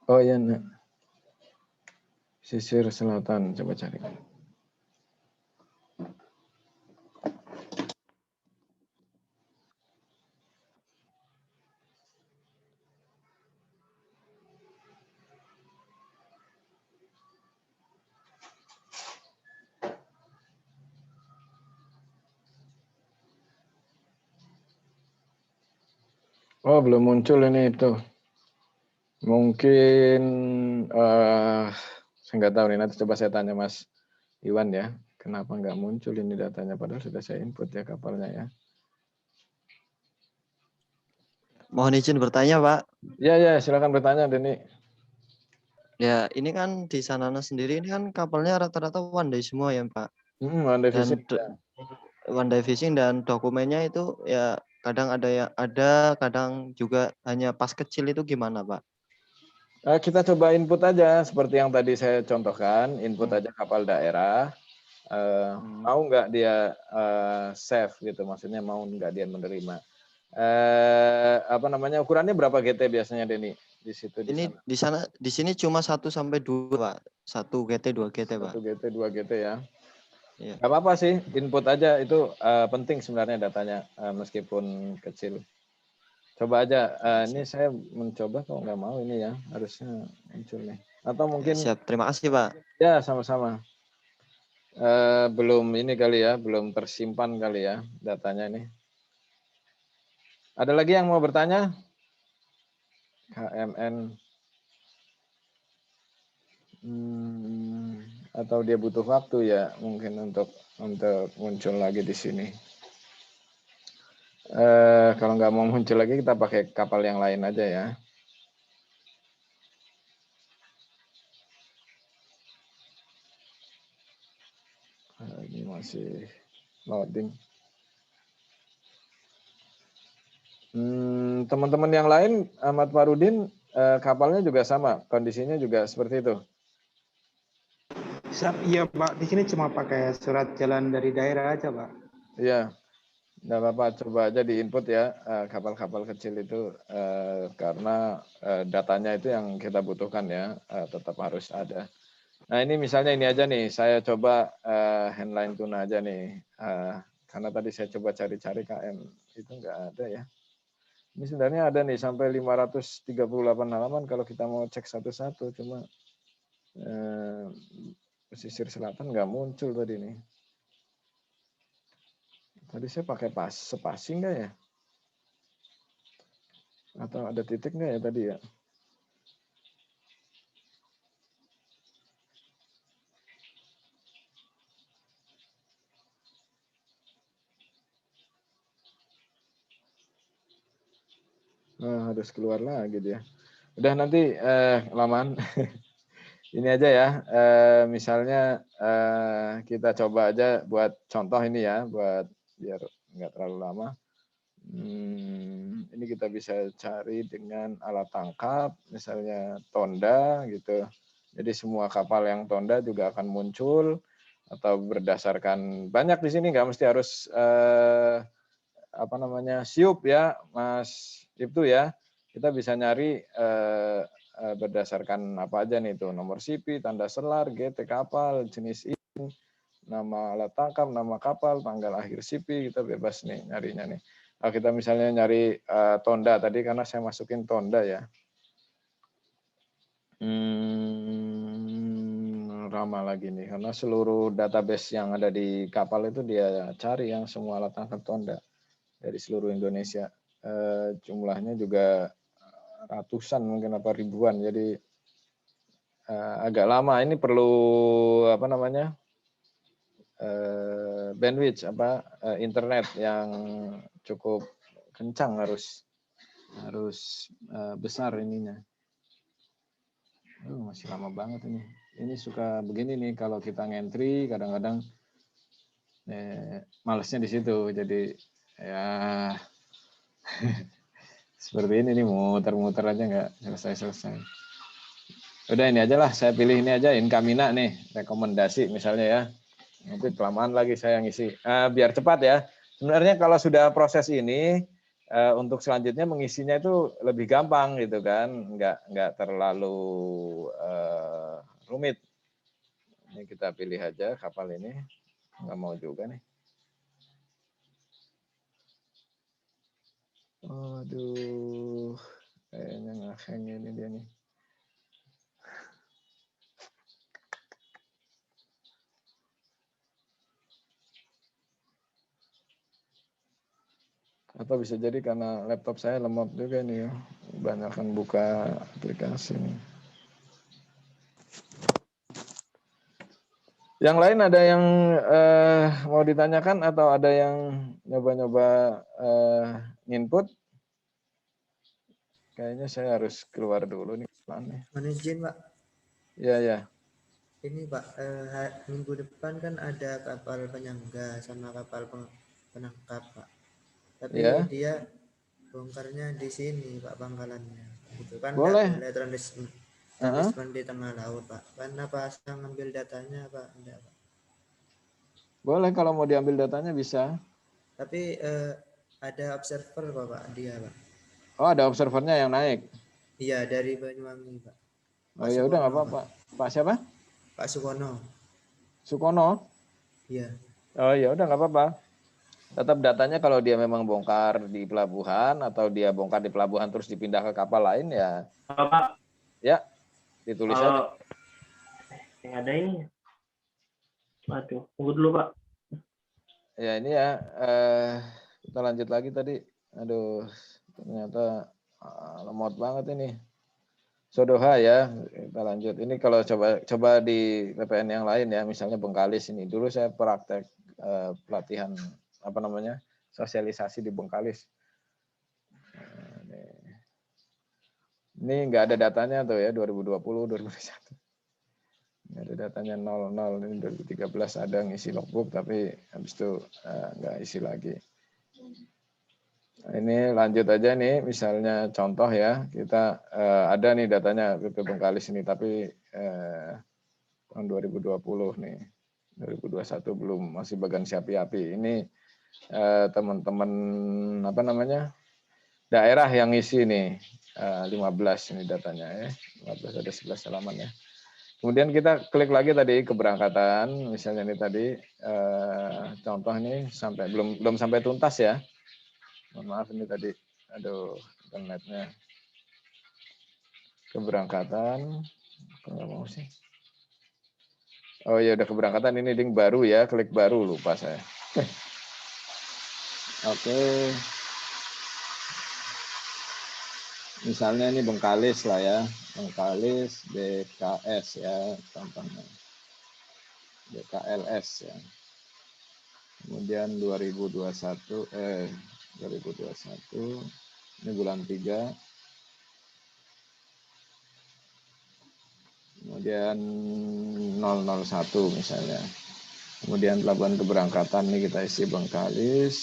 Oh iya, nak. Pesisir Selatan, coba cari. Oh, belum muncul ini itu. Mungkin saya nggak tahu nih, nanti coba saya tanya Mas Iwan ya. Kenapa nggak muncul ini datanya, padahal sudah saya input ya kapalnya ya. Mohon izin bertanya, Pak. Ya, silakan bertanya, Denny. Ya, ini kan di Sanana sendiri ini kan kapalnya rata-rata one day semua ya, Pak. One day fishing. One day fishing dan dokumennya itu ya kadang ada, kadang juga hanya pas kecil itu gimana, Pak? Kita coba input aja seperti yang tadi saya contohkan, input aja kapal daerah. Mau nggak dia save gitu, maksudnya mau nggak dia menerima. Apa namanya ukurannya berapa GT biasanya, Denny? Di situ di sini cuma 1 sampai 2, Pak. 1 GT 2 GT, Pak. 1 GT 2 GT ya. Iya. Gak apa-apa sih, input aja itu penting sebenarnya datanya meskipun kecil. Coba aja, ini saya mencoba kalau nggak mau ini ya, harusnya muncul nih. Atau mungkin siap, terima kasih Pak. Ya, sama-sama. Belum ini kali ya, belum tersimpan kali ya datanya ini. Ada lagi yang mau bertanya? KMN atau dia butuh waktu ya mungkin untuk muncul lagi di sini. Kalau nggak mau muncul lagi kita pakai kapal yang lain aja ya. Ini masih loading. Teman-teman yang lain, Ahmad Farudin, kapalnya juga sama, kondisinya juga seperti itu. Iya Pak, di sini cuma pakai surat jalan dari daerah aja Pak. Iya, nggak apa-apa, coba aja di input ya kapal-kapal kecil itu karena datanya itu yang kita butuhkan ya, tetap harus ada. Nah ini misalnya ini aja nih, saya coba handline tuna aja nih, karena tadi saya coba cari-cari KM itu nggak ada ya. Ini sebenarnya ada nih sampai 538 halaman kalau kita mau cek satu-satu, cuma pesisir selatan nggak muncul tadi nih. Tadi saya pakai spasi nggak ya? Atau ada titik nggak ya tadi ya? harus keluar lagi dia. Udah nanti lamaan. Ini aja ya. Misalnya kita coba aja buat contoh ini ya, buat biar nggak terlalu lama. Ini kita bisa cari dengan alat tangkap, misalnya Tonda gitu. Jadi semua kapal yang Tonda juga akan muncul atau berdasarkan banyak di sini, nggak mesti harus apa namanya siup ya, Mas Ibtu ya. Kita bisa nyari berdasarkan apa aja nih tuh, nomor CP, tanda selar, GT kapal, jenis ini, nama alat tangkap, nama kapal, tanggal akhir CP, kita bebas nih nyarinya nih. Kalau kita misalnya nyari Tonda tadi, karena saya masukin Tonda ya. Lama lagi nih, karena seluruh database yang ada di kapal itu dia cari yang semua alat tangkap Tonda dari seluruh Indonesia. Jumlahnya juga ratusan mungkin apa ribuan, jadi agak lama. Ini perlu apa namanya bandwidth internet yang cukup kencang, harus besar ininya. Masih lama banget ini. Ini suka begini nih kalau kita ngentry, kadang-kadang malesnya di situ. Jadi ya seperti ini nih, muter-muter aja nggak selesai-selesai. Udah ini aja lah, saya pilih ini aja, Incamina nih, rekomendasi misalnya ya. Nanti kelamaan lagi saya ngisi. Biar cepat ya. Sebenarnya kalau sudah proses ini, untuk selanjutnya mengisinya itu lebih gampang gitu kan, nggak terlalu rumit. Ini kita pilih aja kapal ini, nggak mau juga nih. Aduh, kayaknya ngehang ini dia nih. Atau bisa jadi karena laptop saya lemot juga nih ya, kebanyakan buka aplikasi nih. Yang lain ada yang mau ditanyakan atau ada yang nyoba-nyoba input? Kayaknya saya harus keluar dulu nih. Mohon izin Pak. Ya ya. Ini Pak, minggu depan kan ada kapal penyangga sama kapal penangkap Pak. Tapi Ya. dia bongkarnya di sini Pak, pangkalannya. Gitu kan. Boleh. Ada transismen di tengah laut Pak. Kan apa saya ngambil datanya Pak? Enggak Pak. Boleh, kalau mau diambil datanya bisa. Tapi ada observer Pak dia Pak. Oh, ada observernya yang naik. Iya, dari Banyuwangi Pak. Oh ya udah nggak apa-apa. Pak siapa? Pak Sukono. Sukono? Iya. Oh ya udah nggak apa-apa. Tetap datanya kalau dia memang bongkar di pelabuhan atau dia bongkar di pelabuhan terus dipindah ke kapal lain ya. Pak. Ya, ditulis aja. Yang ada ini. Waduh, tunggu dulu Pak. Ya ini ya, kita lanjut lagi tadi. Aduh, ternyata lemot banget ini. Sodoha ya, kita lanjut. Ini kalau coba di PPN yang lain ya, misalnya Bengkalis ini. Dulu saya praktek pelatihan apa namanya, sosialisasi di Bengkalis. Ini nggak ada datanya tuh ya, 2020, 2021. Nggak ada datanya 00, ini 2013 ada ngisi logbook, tapi habis itu nggak isi lagi. Nah, ini lanjut aja nih, misalnya contoh ya, kita ada nih datanya PP Bengkalis ini, tapi tahun 2020 nih, 2021 belum, masih bagan siapi-api. Ini teman-teman apa namanya, daerah yang ngisi nih, 15 ini datanya ya, 15 ada 11 halaman ya. Kemudian kita klik lagi tadi keberangkatan, misalnya ini tadi contoh ini sampai belum sampai tuntas ya. Mohon maaf ini tadi, aduh internetnya. Keberangkatan, nggak mau sih. Oh ya udah keberangkatan, ini link baru ya, klik baru, lupa saya. Oke. Misalnya ini Bengkalis lah ya, Bengkalis BKS ya contohnya, BKLS ya. Kemudian 2021 Ini bulan 3. Kemudian 001 misalnya. Kemudian pelabuhan keberangkatan ini kita isi Bengkalis.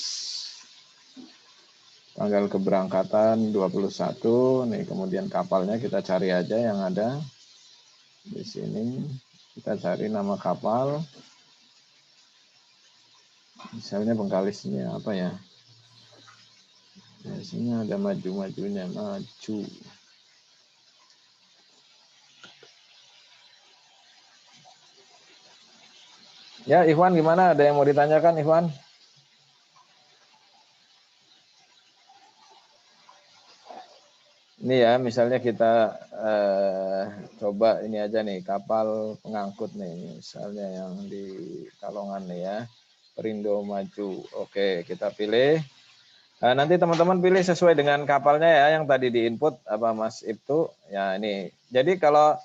Tanggal keberangkatan 21. Nih, kemudian kapalnya kita cari aja yang ada di sini. Kita cari nama kapal. Misalnya Bengkalis ini apa ya? Biasanya ada maju-majunya, maju. Ya, Ikhwan gimana? Ada yang mau ditanyakan, Ikhwan? Ini ya, misalnya kita coba ini aja nih, kapal pengangkut nih, misalnya yang di Kalongan nih ya, Perindo Maju. Oke, kita pilih. Nanti teman-teman pilih sesuai dengan kapalnya ya, yang tadi diinput apa Mas Ibtu. Ya ini. Jadi kalau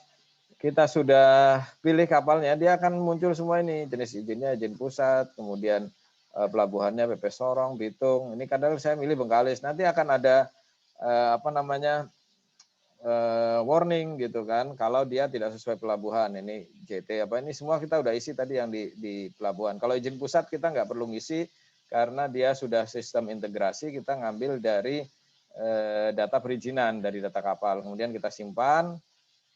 kita sudah pilih kapalnya, dia akan muncul semua ini, jenis izinnya izin pusat, kemudian pelabuhannya PP Sorong, Bitung. Ini kadang saya milih Bengkalis. Nanti akan ada apa namanya warning gitu kan, kalau dia tidak sesuai pelabuhan. Ini JT apa ini semua kita udah isi tadi yang di pelabuhan. Kalau izin pusat kita nggak perlu ngisi karena dia sudah sistem integrasi, kita ngambil dari data perizinan dari data kapal. Kemudian kita simpan.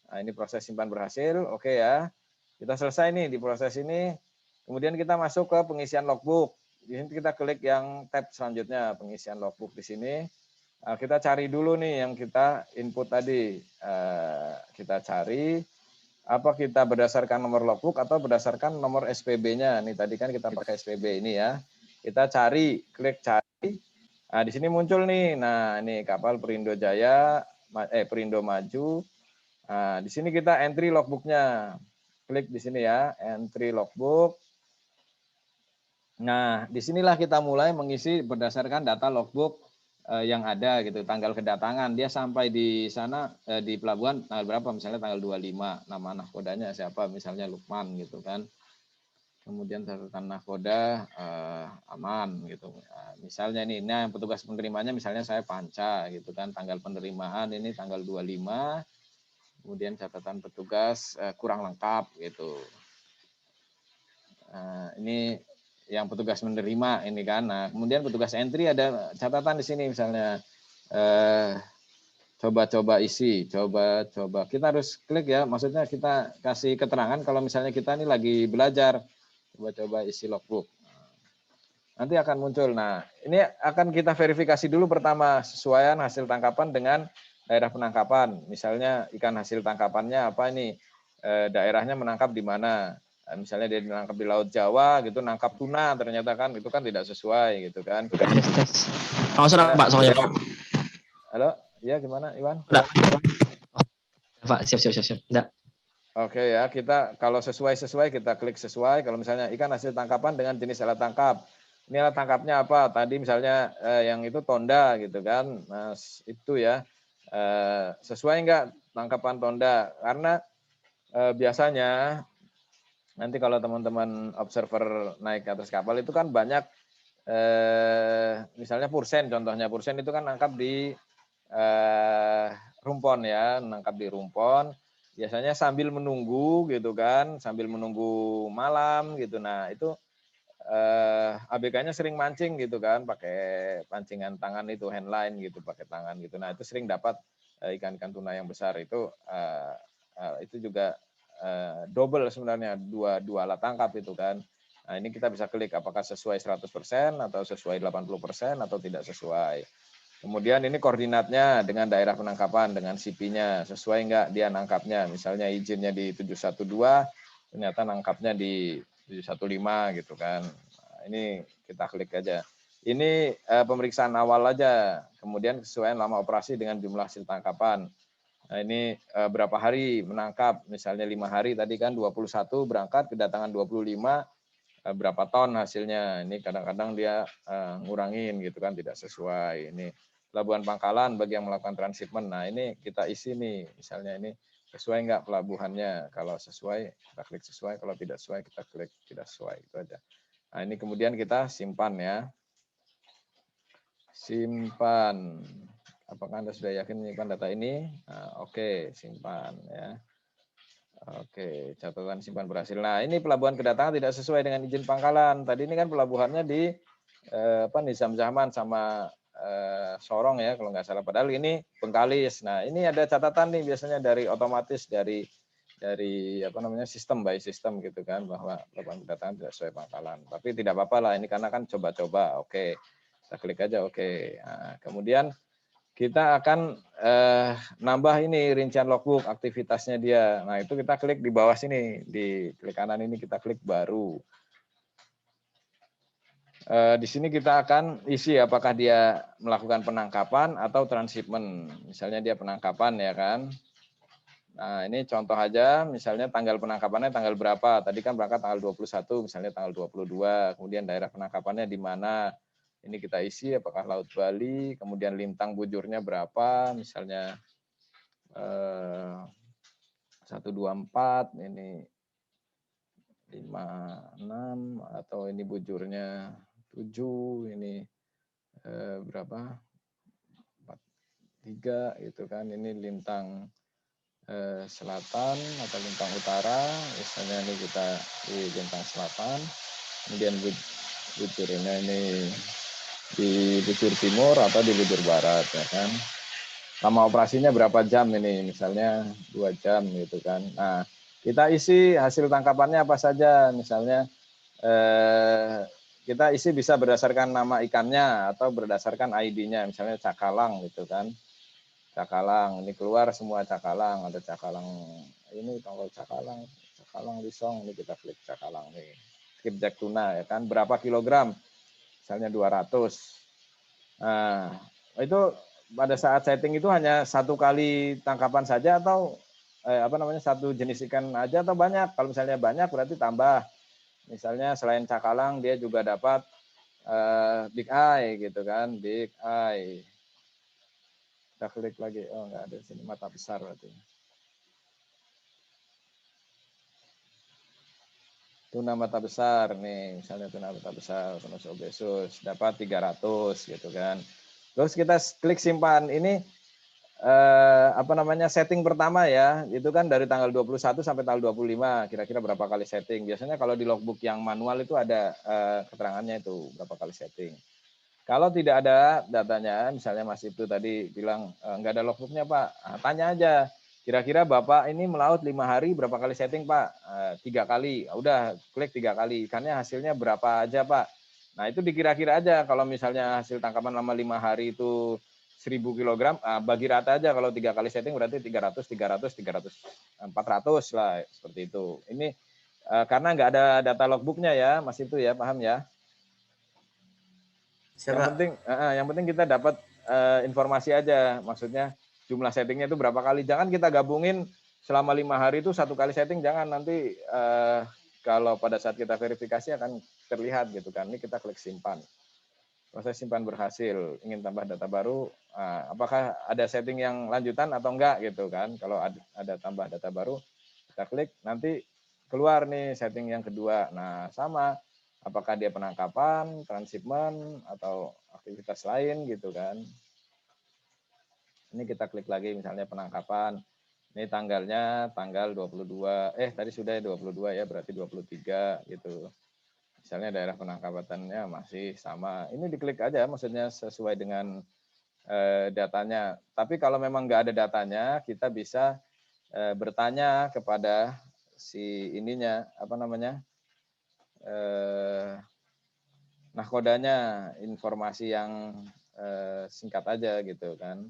Nah, ini proses simpan berhasil, oke ya. Kita selesai nih di proses ini. Kemudian kita masuk ke pengisian logbook. Di sini kita klik yang tab selanjutnya, pengisian logbook di sini. Nah, kita cari dulu nih yang kita input tadi. Kita cari apa kita berdasarkan nomor logbook atau berdasarkan nomor SPB-nya. Nih tadi kan kita pakai SPB ini ya. Kita cari, klik cari. Nah, di sini muncul nih. Nah, ini kapal Perindo Jaya, Perindo Maju. Nah, di sini kita entry logbooknya. Klik di sini ya, entry logbook. Nah, disinilah kita mulai mengisi berdasarkan data logbook yang ada gitu, tanggal kedatangan. Dia sampai di sana di pelabuhan tanggal berapa? Misalnya tanggal 25, nama nahkodanya siapa? Misalnya Lukman gitu kan. Kemudian catatan nahkoda aman gitu. Misalnya ini, nah petugas penerimanya misalnya saya Panca gitu kan, tanggal penerimaan ini tanggal 25. Kemudian catatan petugas kurang lengkap gitu. Ini yang petugas menerima ini kan. Nah, kemudian petugas entry ada catatan di sini misalnya coba-coba isi, coba-coba. Kita harus klik ya, maksudnya kita kasih keterangan kalau misalnya kita ini lagi belajar, coba-coba isi logbook. Nanti akan muncul. Nah, ini akan kita verifikasi dulu pertama sesuaian hasil tangkapan dengan daerah penangkapan. Misalnya ikan hasil tangkapannya apa ini, daerahnya menangkap di mana. Misalnya dia menangkap di Laut Jawa gitu, nangkap tuna ternyata kan itu kan tidak sesuai gitu kan. Oh, sudah Pak, soalnya Pak. Halo, ya gimana Iwan? Enggak. Pak, siap. Enggak. Oke ya, kita kalau sesuai kita klik sesuai. Kalau misalnya ikan hasil tangkapan dengan jenis alat tangkap. Ini alat tangkapnya apa? Tadi misalnya yang itu tonda gitu kan. Nah, itu ya. Sesuai enggak tangkapan tonda? Karena biasanya nanti kalau teman-teman observer naik ke atas kapal itu kan banyak misalnya Pursen, contohnya Pursen itu kan nangkap di rumpon ya, nangkap di rumpon. Biasanya sambil menunggu gitu kan, sambil menunggu malam gitu. Nah itu ABK-nya sering mancing gitu kan, pakai pancingan tangan itu handline gitu, pakai tangan gitu. Nah itu sering dapat ikan-ikan tuna yang besar itu juga double sebenarnya dua alat tangkap itu kan. Nah ini kita bisa klik apakah sesuai 100% atau sesuai 80% atau tidak sesuai. Kemudian ini koordinatnya dengan daerah penangkapan, dengan CP-nya, sesuai enggak dia nangkapnya. Misalnya izinnya di 712, ternyata nangkapnya di 715 gitu kan. Nah, ini kita klik aja. Ini pemeriksaan awal aja, kemudian kesesuaian lama operasi dengan jumlah hasil tangkapan. Nah ini berapa hari menangkap, misalnya 5 hari tadi kan 21 berangkat, kedatangan 25, berapa ton hasilnya. Ini kadang-kadang dia ngurangin gitu kan, tidak sesuai. Ini pelabuhan Pangkalan bagi yang melakukan transshipment. Nah ini kita isi nih, misalnya ini sesuai nggak pelabuhannya. Kalau sesuai, kita klik sesuai. Kalau tidak sesuai, kita klik tidak sesuai. Itu aja. Nah ini kemudian kita simpan ya. Simpan. Apakah Anda sudah yakin menyimpan data ini? Nah, oke, simpan ya. Oke, catatan simpan berhasil. Nah, ini pelabuhan kedatangan tidak sesuai dengan izin pangkalan. Tadi ini kan pelabuhannya di Nizam Zaman sama Sorong ya, kalau nggak salah. Padahal ini Bengkalis. Nah, ini ada catatan nih biasanya dari otomatis dari apa namanya sistem by sistem gitu kan, bahwa pelabuhan kedatangan tidak sesuai pangkalan. Tapi tidak apa-apa lah, ini karena kan coba-coba. Oke, kita klik aja. Oke. Nah, kemudian kita akan nambah ini rincian logbook aktivitasnya dia. Nah, itu kita klik di bawah sini, di klik kanan ini kita klik baru. Di sini kita akan isi apakah dia melakukan penangkapan atau transshipment. Misalnya dia penangkapan ya kan. Nah, ini contoh aja, misalnya tanggal penangkapannya tanggal berapa. Tadi kan berangkat tanggal 21, misalnya tanggal 22. Kemudian daerah penangkapannya di mana. Ini kita isi apakah Laut Bali, kemudian lintang bujurnya berapa, misalnya 124, ini 56, atau ini bujurnya 7, ini berapa? 43 gitu kan. Ini lintang selatan atau lintang utara, misalnya ini kita di lintang selatan, kemudian bujurnya ini di bujur timur atau di bujur barat ya kan. Lama operasinya berapa jam ini, misalnya 2 jam gitu kan. Nah, kita isi hasil tangkapannya apa saja, misalnya kita isi bisa berdasarkan nama ikannya atau berdasarkan ID-nya, misalnya cakalang gitu kan. Cakalang, ini keluar semua cakalang, ada cakalang ini, tongkol cakalang, cakalang lisong, ini kita klik cakalang nih. Skipjack tuna ya kan, berapa kilogram? Misalnya 200. Nah, itu pada saat setting itu hanya 1 kali tangkapan saja atau satu jenis ikan aja atau banyak? Kalau misalnya banyak berarti tambah. Misalnya selain cakalang dia juga dapat big eye gitu kan, big eye. Kita klik lagi, oh nggak ada di sini, mata besar berarti. Tuna mata besar nih, misalnya tuna mata besar, tuna obesus, dapat 300 gitu kan. Terus kita klik simpan. Ini setting pertama ya, itu kan dari tanggal 21 sampai tanggal 25, kira-kira berapa kali setting. Biasanya kalau di logbook yang manual itu ada keterangannya itu, berapa kali setting. Kalau tidak ada datanya, misalnya Mas Ibtu tadi bilang nggak ada logbooknya Pak, nah, tanya aja, kira-kira Bapak ini melaut 5 hari berapa kali setting Pak? 3 kali, udah klik 3 kali, ikannya hasilnya berapa aja Pak? Nah itu dikira-kira aja, kalau misalnya hasil tangkapan lama 5 hari itu 1000 kg, bagi rata aja, kalau 3 kali setting berarti 300, 300, 300, 400 lah, seperti itu. Ini karena nggak ada data logbooknya ya Mas Ibtu ya, paham ya? Yang penting kita dapat informasi aja, maksudnya jumlah settingnya itu berapa kali. Jangan kita gabungin selama 5 hari itu 1 kali setting, jangan, nanti kalau pada saat kita verifikasi akan terlihat gitu kan. Ini kita klik simpan. Proses simpan berhasil. Ingin tambah data baru, apakah ada setting yang lanjutan atau enggak gitu kan. Kalau ada tambah data baru, kita klik, nanti keluar nih setting yang kedua. Nah sama, apakah dia penangkapan, transshipment, atau aktivitas lain gitu kan. Ini kita klik lagi misalnya penangkapan. Ini tanggalnya tanggal 22, tadi sudah 22 ya, berarti 23 gitu. Misalnya daerah penangkapannya masih sama. Ini diklik aja, maksudnya sesuai dengan datanya. Tapi kalau memang nggak ada datanya, kita bisa bertanya kepada si ininya, nahkodanya, informasi yang singkat aja gitu kan.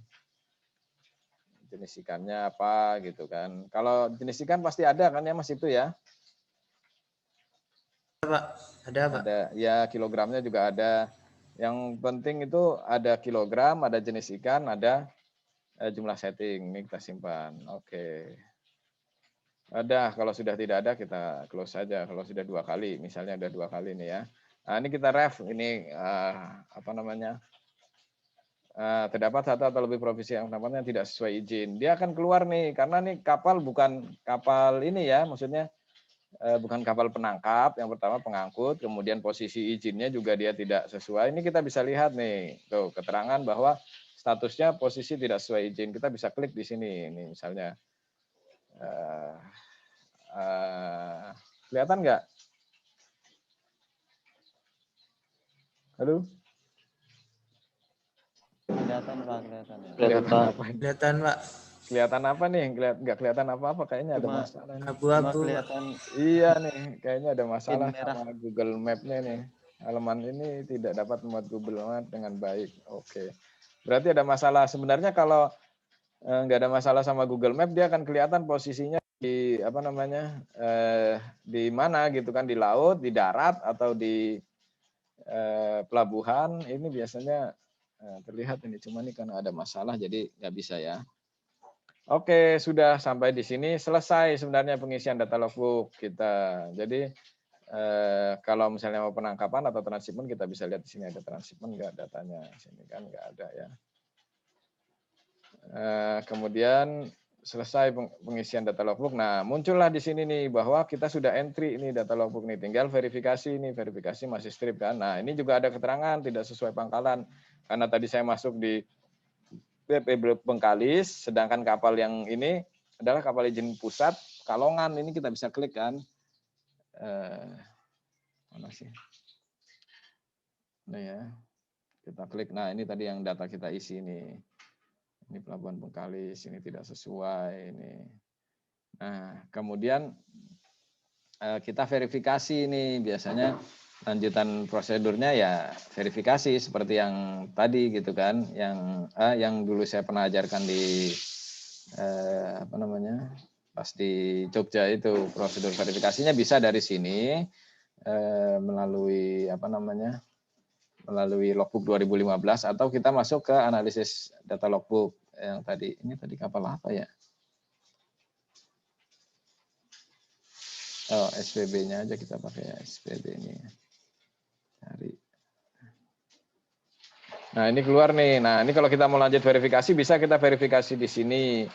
Jenis ikannya apa gitu kan. Kalau jenis ikan pasti ada kan ya Mas itu ya? Ada Pak. Ada, ya kilogramnya juga ada. Yang penting itu ada kilogram, ada jenis ikan, ada jumlah setting. Ini kita simpan. Oke. Ada, kalau sudah tidak ada kita close saja. Kalau sudah 2 kali, misalnya ada 2 kali nih ya. Nah ini kita ref, ini terdapat 1 atau lebih provisi yang tampaknya tidak sesuai izin. Dia akan keluar nih, karena nih kapal bukan kapal ini ya, maksudnya bukan kapal penangkap, yang pertama pengangkut, kemudian posisi izinnya juga dia tidak sesuai. Ini kita bisa lihat nih, tuh keterangan bahwa statusnya posisi tidak sesuai izin. Kita bisa klik di sini, ini misalnya. Kelihatan nggak? Halo? Kelihatan Pak, kelihatan. Kelihatan apa? Kelihatan Pak, Kelihatan apa nih? Nggak kelihatan apa-apa, kayaknya ada Cuma- masalah nih. Cuma abu-abu Pak. kelihatan Iya nih, kayaknya ada masalah merah. sama Google Map-nya nih. Halaman ini tidak dapat memuat Google Map dengan baik. Oke. Berarti ada masalah. Sebenarnya kalau nggak ada masalah sama Google Map, dia akan kelihatan posisinya di apa namanya di mana gitu kan, di laut, di darat atau di pelabuhan. Ini biasanya terlihat ini. Cuma ini karena ada masalah, jadi nggak bisa ya. Oke, sudah sampai di sini selesai sebenarnya pengisian data logbook kita. Jadi kalau misalnya mau penangkapan atau transshipment, kita bisa lihat di sini ada transshipment nggak datanya. Sini kan nggak ada ya. Kemudian selesai pengisian data logbook. Nah, muncullah di sini nih bahwa kita sudah entry ini data logbook nih. Tinggal verifikasi ini, verifikasi masih strip kan. Nah, ini juga ada keterangan tidak sesuai pangkalan. Karena tadi saya masuk di BP Bengkalis, sedangkan kapal yang ini adalah kapal izin pusat Kalongan. Ini kita bisa klik kan. Mana sih? Nah ya, kita klik. Nah, ini tadi yang data kita isi ini. Ini Pelabuhan Bengkalis, ini tidak sesuai. Ini. Nah, kemudian kita verifikasi ini. Biasanya lanjutan prosedurnya ya verifikasi seperti yang tadi gitu kan, yang dulu saya pernah ajarkan di apa namanya, pas di Jogja itu. Prosedur verifikasinya bisa dari sini melalui apa namanya, melalui logbook 2015 atau kita masuk ke analisis data logbook yang tadi. Ini tadi kapal apa ya? Oh, SPB-nya aja kita pakai ya, SPB ini. Cari. Nah, ini keluar nih. Nah, ini kalau kita mau lanjut verifikasi, bisa kita verifikasi di sini.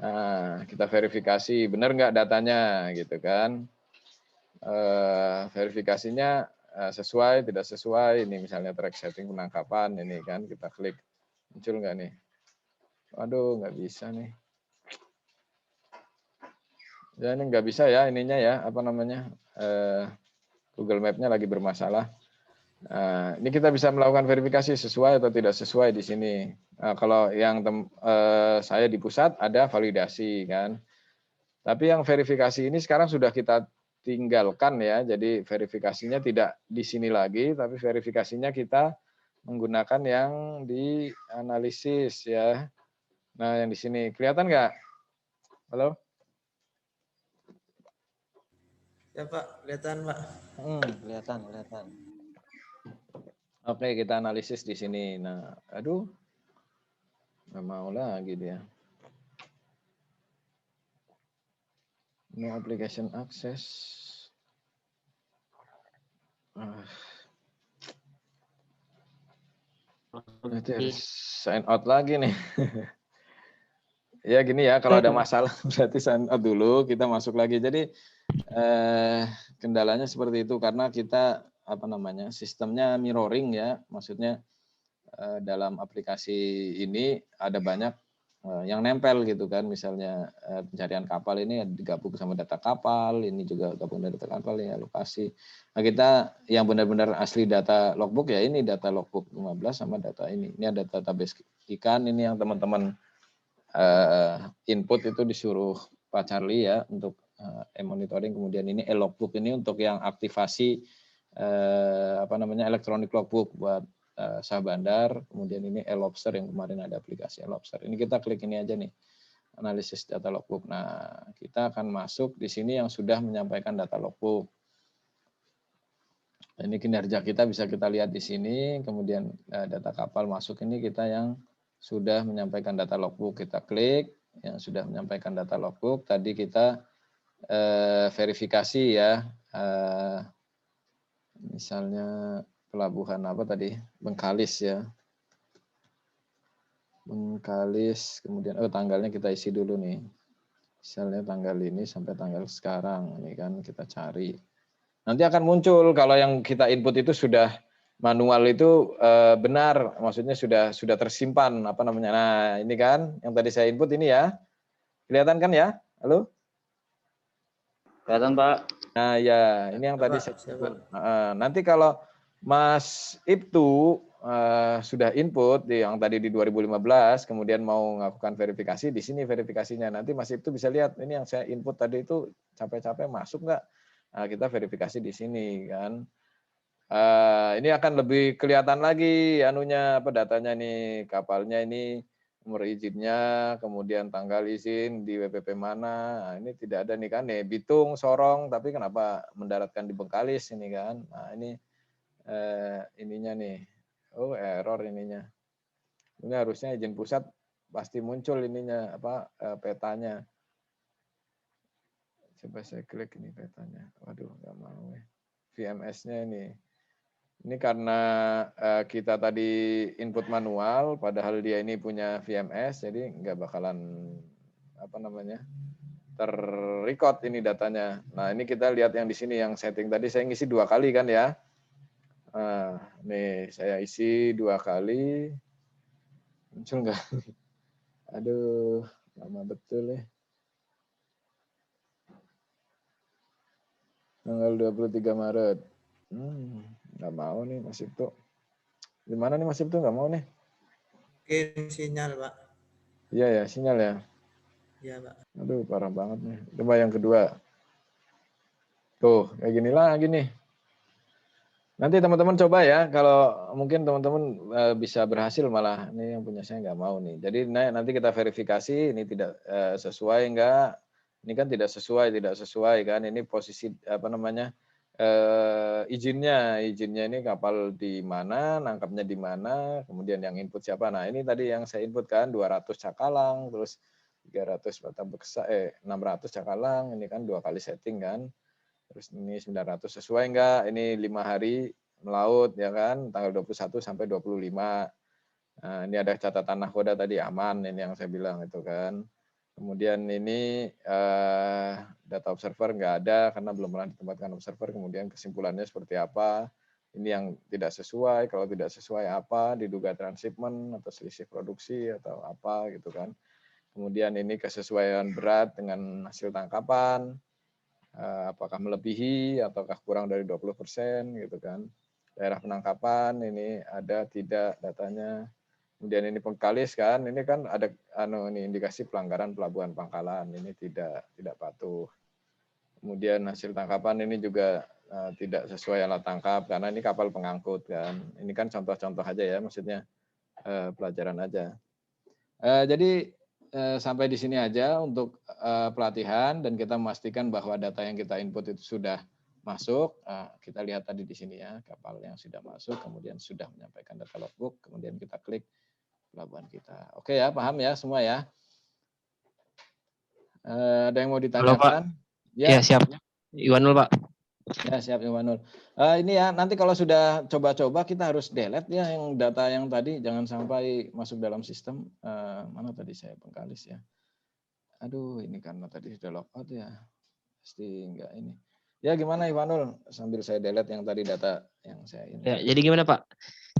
Nah, kita verifikasi benar nggak datanya gitu kan. Verifikasinya sesuai, tidak sesuai. Ini misalnya track setting penangkapan, ini kan kita klik. Muncul nggak nih? Waduh, nggak bisa nih. Ya, ini nggak bisa ya ininya ya, apa namanya, Google Map-nya lagi bermasalah. Nah, ini kita bisa melakukan verifikasi sesuai atau tidak sesuai di sini. Nah, kalau yang saya di pusat ada validasi kan. Tapi yang verifikasi ini sekarang sudah kita tinggalkan ya. Jadi verifikasinya tidak di sini lagi, tapi verifikasinya kita menggunakan yang di analisis ya. Nah, yang di sini kelihatan nggak? Halo? Ya Pak, kelihatan Pak. Kelihatan, kelihatan. Oke, kita analisis di sini. Nah, aduh, nggak mau lagi dia. No application access. Nanti harus sign out lagi nih. Ya gini ya, kalau ada masalah berarti sign out dulu, kita masuk lagi. Jadi kendalanya seperti itu karena kita apa namanya, sistemnya mirroring ya, maksudnya dalam aplikasi ini ada banyak yang nempel gitu kan, misalnya pencarian kapal ini digabung sama data kapal, ini juga gabung dari data kapal ya, lokasi. Nah, kita yang benar-benar asli data logbook ya ini data logbook 15 sama data ini. Ini ada database ikan, ini yang teman-teman input itu disuruh Pak Charlie ya untuk monitoring, kemudian ini logbook ini untuk yang aktivasi apa namanya elektronik logbook buat sah bandar, kemudian ini lobster yang kemarin ada aplikasi lobster. Ini kita klik ini aja nih, analisis data logbook. Nah, kita akan masuk di sini yang sudah menyampaikan data logbook. Ini kinerja kita bisa kita lihat di sini, kemudian data kapal masuk ini kita yang sudah menyampaikan data logbook, kita klik yang sudah menyampaikan data logbook. Tadi kita verifikasi ya, misalnya pelabuhan apa tadi, Bengkalis ya, Bengkalis, kemudian tanggalnya kita isi dulu nih, Misalnya tanggal ini sampai tanggal sekarang, ini kan kita cari. Nanti akan muncul kalau yang kita input itu sudah manual itu benar, maksudnya sudah tersimpan apa namanya. Nah, ini kan yang tadi saya input ini ya. Kelihatan kan ya? Halo? Kelihatan, Pak. Nah, ya, ini yang tadi saya input. Nanti kalau Mas Ibtu sudah input yang tadi di 2015, kemudian mau melakukan verifikasi, di sini verifikasinya. Nanti Mas Ibtu bisa lihat, ini yang saya input tadi itu capek-capek masuk nggak? Nah, kita verifikasi di sini kan. Ini akan lebih kelihatan lagi anunya apa datanya nih, kapalnya ini nomor izinnya, kemudian tanggal izin di WPP mana. Nah, ini tidak ada nih kan nih Bitung, Sorong, tapi kenapa mendaratkan di Bengkalis ini kan. Nah, ini ininya nih. Oh, error ininya. Ini harusnya izin pusat pasti muncul ininya apa petanya. Coba saya klik ini petanya. Waduh, nggak mau ya. VMS-nya ini. Ini karena kita tadi input manual, padahal dia ini punya VMS, jadi nggak bakalan apa namanya terrecord ini datanya. Nah, ini kita lihat yang di sini yang setting tadi saya ngisi 2 kali kan ya. Nah, nih saya isi 2 kali, muncul nggak? Aduh, lama betul ya. Tanggal 23 Maret. Nggak mau nih Mas Ibtu. Gimana nih Mas Ibtu nggak mau nih? Mungkin sinyal, Pak. Iya ya, sinyal ya. Iya, Pak. Aduh, parah banget nih. Coba yang kedua. Tuh, kayak gini lagi nih. Nanti teman-teman coba ya, kalau mungkin teman-teman bisa berhasil malah. Ini yang punya saya nggak mau nih. Jadi nanti kita verifikasi, ini tidak sesuai enggak. Ini kan tidak sesuai kan. Ini posisi apa namanya izinnya ini kapal di mana, nangkapnya di mana, kemudian yang input siapa. Nah ini tadi yang saya input kan 200 cakalang, terus 300 batang beksa, 600 cakalang, ini kan 2 kali setting kan. Terus ini 900 sesuai enggak? Ini 5 hari melaut ya kan, tanggal 21 sampai 25. Nah, ini ada catatan nahkoda tadi aman, ini yang saya bilang itu kan. Kemudian ini data observer nggak ada karena belum pernah ditempatkan observer. Kemudian kesimpulannya seperti apa? Ini yang tidak sesuai. Kalau tidak sesuai apa? Diduga transshipment atau selisih produksi atau apa gitu kan. Kemudian ini kesesuaian berat dengan hasil tangkapan. Apakah melebihi ataukah kurang dari 20% gitu kan. Daerah penangkapan ini ada tidak datanya. Kemudian ini Bengkalis kan, ini kan ada ini indikasi pelanggaran pelabuhan Pangkalan, ini tidak patuh. Kemudian hasil tangkapan ini juga tidak sesuai alat tangkap karena ini kapal pengangkut kan. Ini kan contoh-contoh aja ya, maksudnya pelajaran aja. Jadi sampai di sini aja untuk pelatihan dan kita memastikan bahwa data yang kita input itu sudah masuk. Kita lihat tadi di sini ya, kapal yang sudah masuk, kemudian sudah menyampaikan data logbook, kemudian kita klik pelabuhan kita. Oke ya, paham ya semua ya? Ada yang mau ditanyakan? Halo, Pak. Ya, siap. Iwanul, Pak. Ya, siap Iwanul. Ini ya, nanti kalau sudah coba-coba kita harus delete ya yang data yang tadi, jangan sampai masuk dalam sistem. Mana tadi saya Bengkalis ya. Aduh, ini karena tadi sudah logout ya. Pasti enggak ini. Ya gimana Iwanul? Sambil saya delete yang tadi data yang saya ini. Ya, jadi gimana Pak?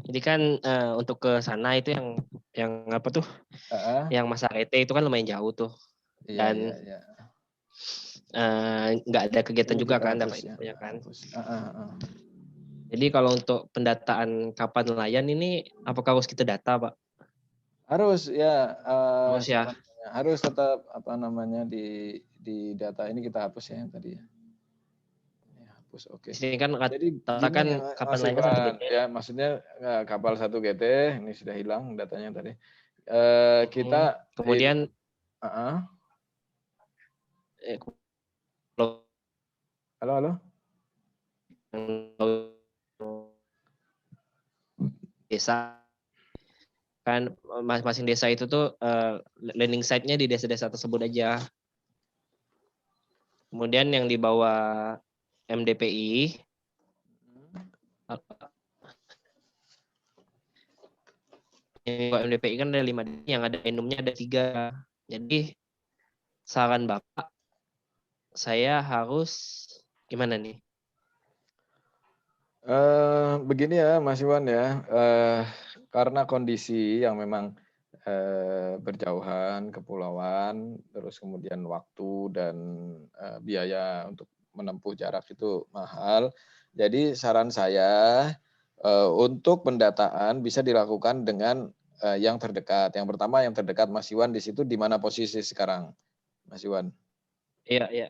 Jadi kan untuk ke sana itu yang apa tuh? Yang masa rete itu kan lumayan jauh tuh. Iya, Dan iya. nggak ada kegiatan juga kan, dapat infonya kan. Jadi kalau untuk pendataan kapal nelayan ini apakah harus kita data, Pak? Harus ya. Harus ya. Harus tetap apa namanya di data ini kita hapus ya yang tadi ya. Hapus, oke. Di sini kan Jadi katakan kapal nelayan kan 1 GT. Ya maksudnya kapal 1 GT ini sudah hilang datanya tadi. Kita kemudian halo. Desa kan masing-masing desa itu tuh landing site-nya di desa-desa tersebut aja. Kemudian yang di bawah MDPI MDPI kan ada 5, yang ada enumnya ada 3. Jadi saran Bapak, saya harus gimana nih? Begini ya Mas Iwan ya, karena kondisi yang memang berjauhan, kepulauan, terus kemudian waktu dan biaya untuk menempuh jarak itu mahal. Jadi saran saya untuk pendataan bisa dilakukan dengan yang terdekat. Yang pertama yang terdekat Mas Iwan di situ di mana posisi sekarang, Mas Iwan? Iya, iya.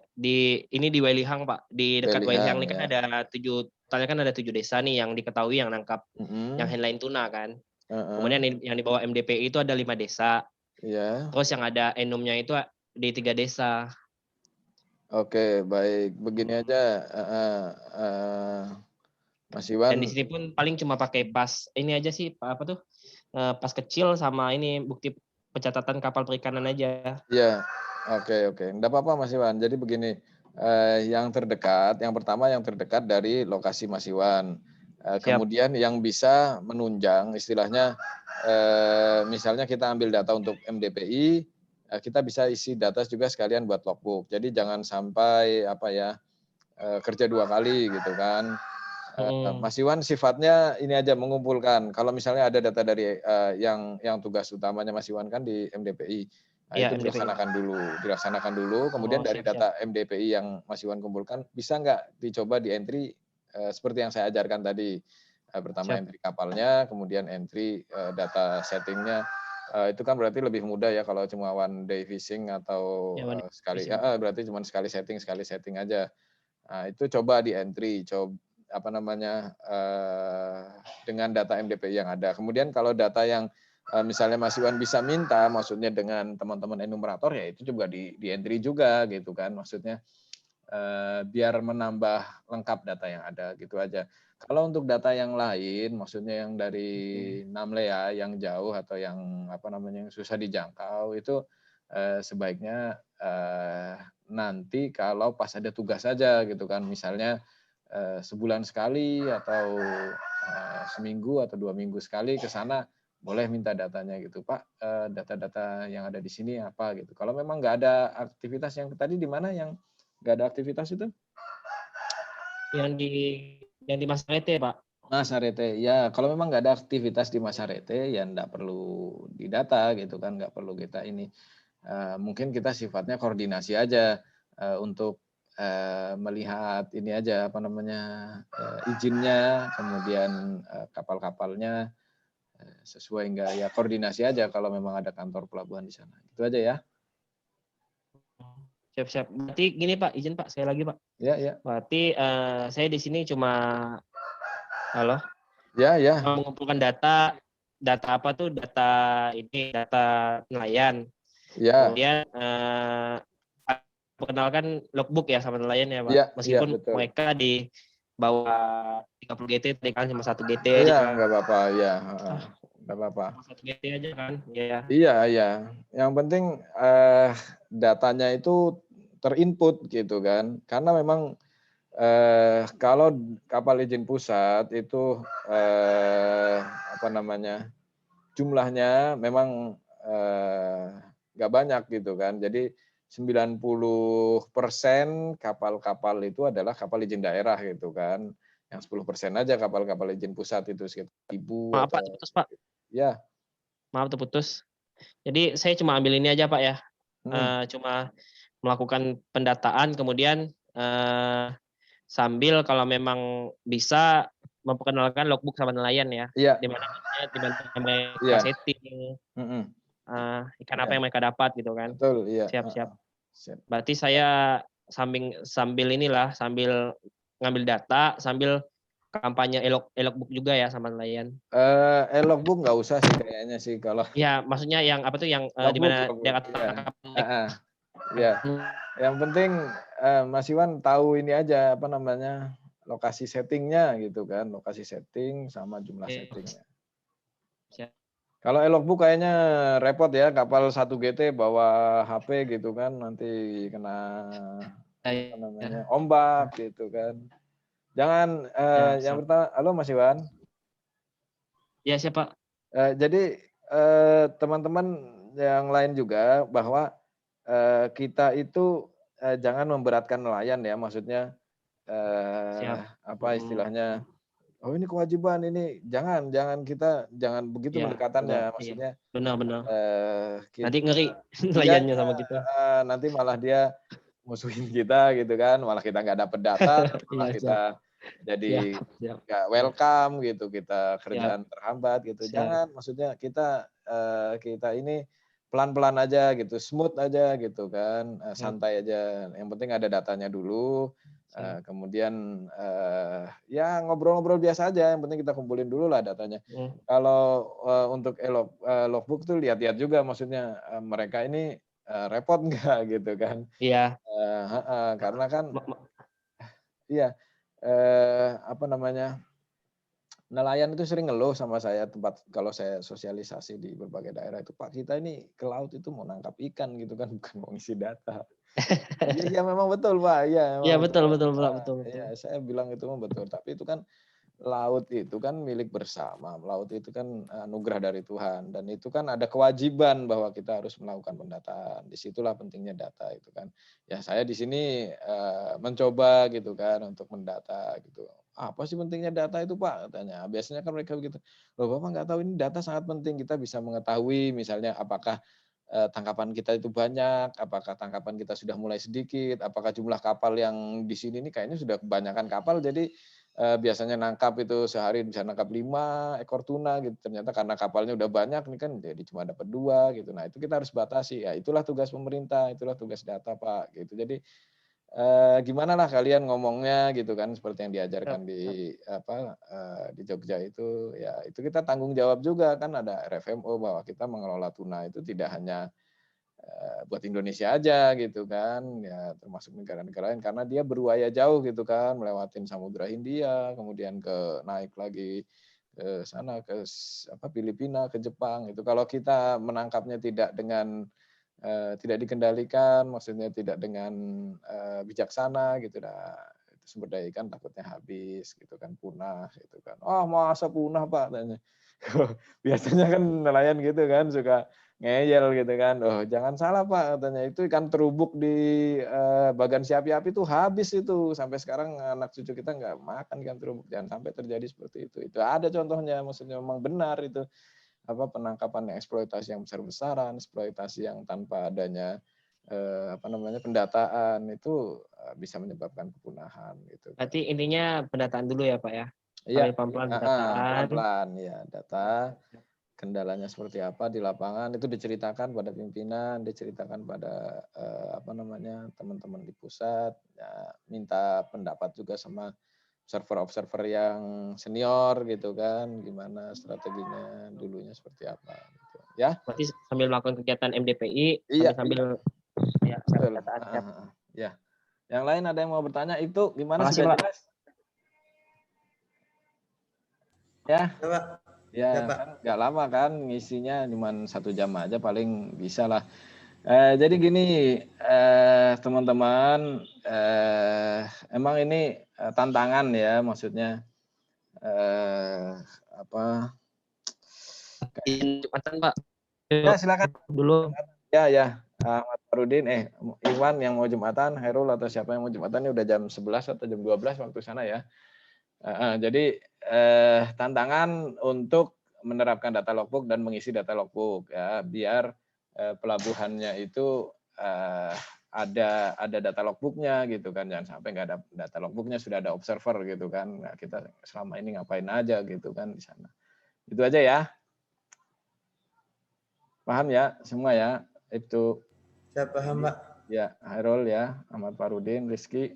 Ini di Welihang, Pak. Di dekat Welihang Welihang ini kan ya. ada 7, totalnya kan ada 7 desa nih yang diketahui yang nangkap yang handline tuna kan. Kemudian yang di bawah MDPI itu ada 5 desa. Iya. Terus yang ada enumnya itu di 3 desa. Oke, baik. Begini aja, Mas Iwan. Dan di sini pun paling cuma pakai pas ini aja sih, apa tuh? Pas kecil sama ini bukti pencatatan kapal perikanan aja. Iya. Oke. Enggak apa-apa Mas Iwan. Jadi begini, yang terdekat, yang pertama yang terdekat dari lokasi Mas Iwan. Kemudian yang bisa menunjang istilahnya misalnya kita ambil data untuk MDPI, kita bisa isi data juga sekalian buat logbook. Jadi jangan sampai kerja 2 kali gitu kan. Mas Iwan sifatnya ini aja mengumpulkan. Kalau misalnya ada data dari yang tugas utamanya Mas Iwan kan di MDPI. Nah, Iya, itu MDPI. dilaksanakan dulu. Kemudian dari data MDPI yang Mas Iwan kumpulkan, bisa nggak dicoba di entry seperti yang saya ajarkan tadi. Pertama entry kapalnya, kemudian entry data settingnya. Itu kan berarti lebih mudah ya kalau cuma one day fishing atau sekali. Berarti cuma sekali setting aja. Nah, itu coba di entry, dengan data MDPI yang ada. Kemudian kalau data yang misalnya Mas Iwan bisa minta, maksudnya dengan teman-teman enumerator ya itu juga di entry juga gitu kan, maksudnya biar menambah lengkap data yang ada gitu aja. Kalau untuk data yang lain, maksudnya yang dari Namlea yang jauh atau yang yang susah dijangkau itu sebaiknya nanti kalau pas ada tugas saja gitu kan, misalnya sebulan sekali atau seminggu atau 2 minggu sekali ke sana boleh minta datanya gitu, Pak. Data-data yang ada di sini apa gitu. Kalau memang nggak ada aktivitas yang tadi di mana yang nggak ada aktivitas itu? Yang di Masarete, Pak. Masarete, ya. Kalau memang nggak ada aktivitas di Masarete, ya nggak perlu didata gitu kan, nggak perlu kita ini. Mungkin kita sifatnya koordinasi aja untuk melihat ini aja izinnya, kemudian kapal-kapalnya sesuai enggak, ya koordinasi aja kalau memang ada kantor pelabuhan di sana. Itu aja ya. Siap. Berarti gini Pak, izin Pak, sekali lagi Pak. Ya. Berarti saya di sini cuma halo. Ya. Mengumpulkan data apa tuh? Data nelayan. Ya. Kemudian perkenalkan logbook ya sama nelayan ya Pak. Ya, meskipun betul. Mereka di bawah 30 GT tadi kan cuma 1 GT aja. Iya, kan. nggak apa-apa, ya. Nggak apa-apa. 1 GT aja kan. Ya. Iya. Yang penting datanya itu terinput gitu kan. Karena memang kalau kapal izin pusat itu jumlahnya memang nggak banyak gitu kan. Jadi 90% kapal-kapal itu adalah kapal izin daerah gitu kan. Yang 10% aja kapal-kapal izin pusat itu sekitar 1.000. Maaf Pak, terputus Pak. Ya. Maaf terputus. Jadi saya cuma ambil ini aja Pak ya. Cuma melakukan pendataan, kemudian sambil kalau memang bisa memperkenalkan logbook sama nelayan ya. Iya. Di mana mereka setting. Ikan apa yang mereka dapat gitu kan. Betul, iya. Siap. Berarti saya sambil ngambil data, sambil kampanye logbook juga ya sama nelayan. Logbook nggak usah sih kayaknya sih kalau. Ya, maksudnya yang apa tuh yang di mana daerah ya. Yang penting Mas Iwan tahu ini aja lokasi settingnya gitu kan, lokasi setting sama jumlah settingnya. Siap. Kalau logbook kayaknya repot ya, kapal 1 GT bawa HP gitu kan, nanti kena ombak gitu kan. Jangan yang pertama, halo Mas Iwan. Ya siapa? Jadi teman-teman yang lain juga bahwa kita itu jangan memberatkan nelayan ya, maksudnya apa istilahnya, oh ini kewajiban ini, jangan kita jangan begitu Iya, pendekatannya, iya. maksudnya Benar-benar. kita, Nanti ngeri iya, nelayannya sama kita. nanti malah dia musuhin kita gitu kan, malah kita nggak dapet data, malah Iya, kita jadi siap. nggak welcome gitu, kita kerjaan Siap. terhambat gitu. Siap. Jangan, maksudnya kita ini pelan-pelan aja gitu, smooth aja gitu kan, santai aja. Yang penting ada datanya dulu. Kemudian ya ngobrol-ngobrol biasa aja. Yang penting kita kumpulin dulu lah datanya. Kalau untuk logbook tuh lihat-lihat juga, maksudnya mereka ini repot nggak gitu kan? Iya. Karena kan, iya, apa namanya, nelayan itu sering ngeluh sama saya kalau saya sosialisasi di berbagai daerah itu, Pak, kita ini ke laut itu mau nangkap ikan gitu kan, bukan mau ngisi data. Iya memang betul, Pak. Iya betul. Iya, saya bilang itu memang betul. Tapi itu kan laut itu kan milik bersama. Laut itu kan anugerah dari Tuhan, dan itu kan ada kewajiban bahwa kita harus melakukan pendataan. Disitulah pentingnya data itu kan. Ya saya di sini mencoba gitu kan untuk mendata gitu. Apa sih pentingnya data itu, Pak? Katanya. Biasanya kan mereka begitu. Loh, Bapak nggak tahu, ini data sangat penting. Kita bisa mengetahui misalnya apakah tangkapan kita itu banyak, apakah tangkapan kita sudah mulai sedikit, apakah jumlah kapal yang di sini ini kayaknya sudah kebanyakan kapal, jadi biasanya nangkap itu sehari bisa nangkap 5 ekor tuna gitu. Ternyata karena kapalnya udah banyak nih kan, jadi cuma dapat 2 gitu. Nah itu kita harus batasi. Ya itulah tugas pemerintah, itulah tugas data, Pak. Gitu. Jadi gimana lah kalian ngomongnya gitu kan, seperti yang diajarkan di Jogja itu, ya itu kita tanggung jawab juga kan, ada RFMO bahwa kita mengelola tuna itu tidak hanya buat Indonesia aja gitu kan, ya termasuk negara-negara lain, karena dia beruaya jauh gitu kan, melewatin Samudra Hindia, kemudian naik lagi ke sana ke Filipina, ke Jepang itu. Kalau kita menangkapnya tidak dikendalikan, maksudnya tidak dengan bijaksana gitu, sumber daya ikan takutnya habis gitu kan, punah gitu kan. Masa punah, Pak, tanya. Biasanya kan nelayan gitu kan suka ngeyel gitu kan. Jangan salah, Pak, katanya, itu ikan terubuk di Bagan Si Api-Api itu habis itu, sampai sekarang anak cucu kita nggak makan ikan terubuk. Jangan sampai terjadi seperti itu. Itu ada contohnya, maksudnya memang benar itu. Penangkapan yang eksploitasi yang besar-besaran, eksploitasi yang tanpa adanya pendataan itu bisa menyebabkan kepunahan gitu. Berarti intinya pendataan dulu ya, Pak ya. Iya, pelan-pelan pendataan. Pelan-pelan ya, data kendalanya seperti apa di lapangan itu diceritakan pada pimpinan, diceritakan pada teman-teman di pusat, ya, minta pendapat juga sama observer yang senior gitu kan, gimana strateginya dulunya seperti apa gitu. Ya. Berarti sambil melakukan kegiatan MDPI, sambil ya, ya. Yang lain ada yang mau bertanya, itu gimana sih, Pak? Ya. Ya, kan nggak lama kan ngisinya, cuma 1 jam aja paling bisa lah. Jadi gini, teman-teman, emang ini tantangan ya, maksudnya Jumatan, Pak. Ya silakan dulu. Ya, Ahmad Farudin, Iwan yang mau Jumatan, Hairul atau siapa yang mau Jumatan, ini udah jam 11 atau jam 12 waktu sana ya. Jadi tantangan untuk menerapkan data logbook dan mengisi data logbook ya, biar pelabuhannya itu ada data logbooknya gitu kan, jangan sampai nggak ada data logbooknya, sudah ada observer gitu kan. Nah, kita selama ini ngapain aja gitu kan di sana. Itu aja ya. Paham ya semua ya? Itu. Saya paham, Pak. Ya, Hairul ya, Ahmad Farudin, Rizky.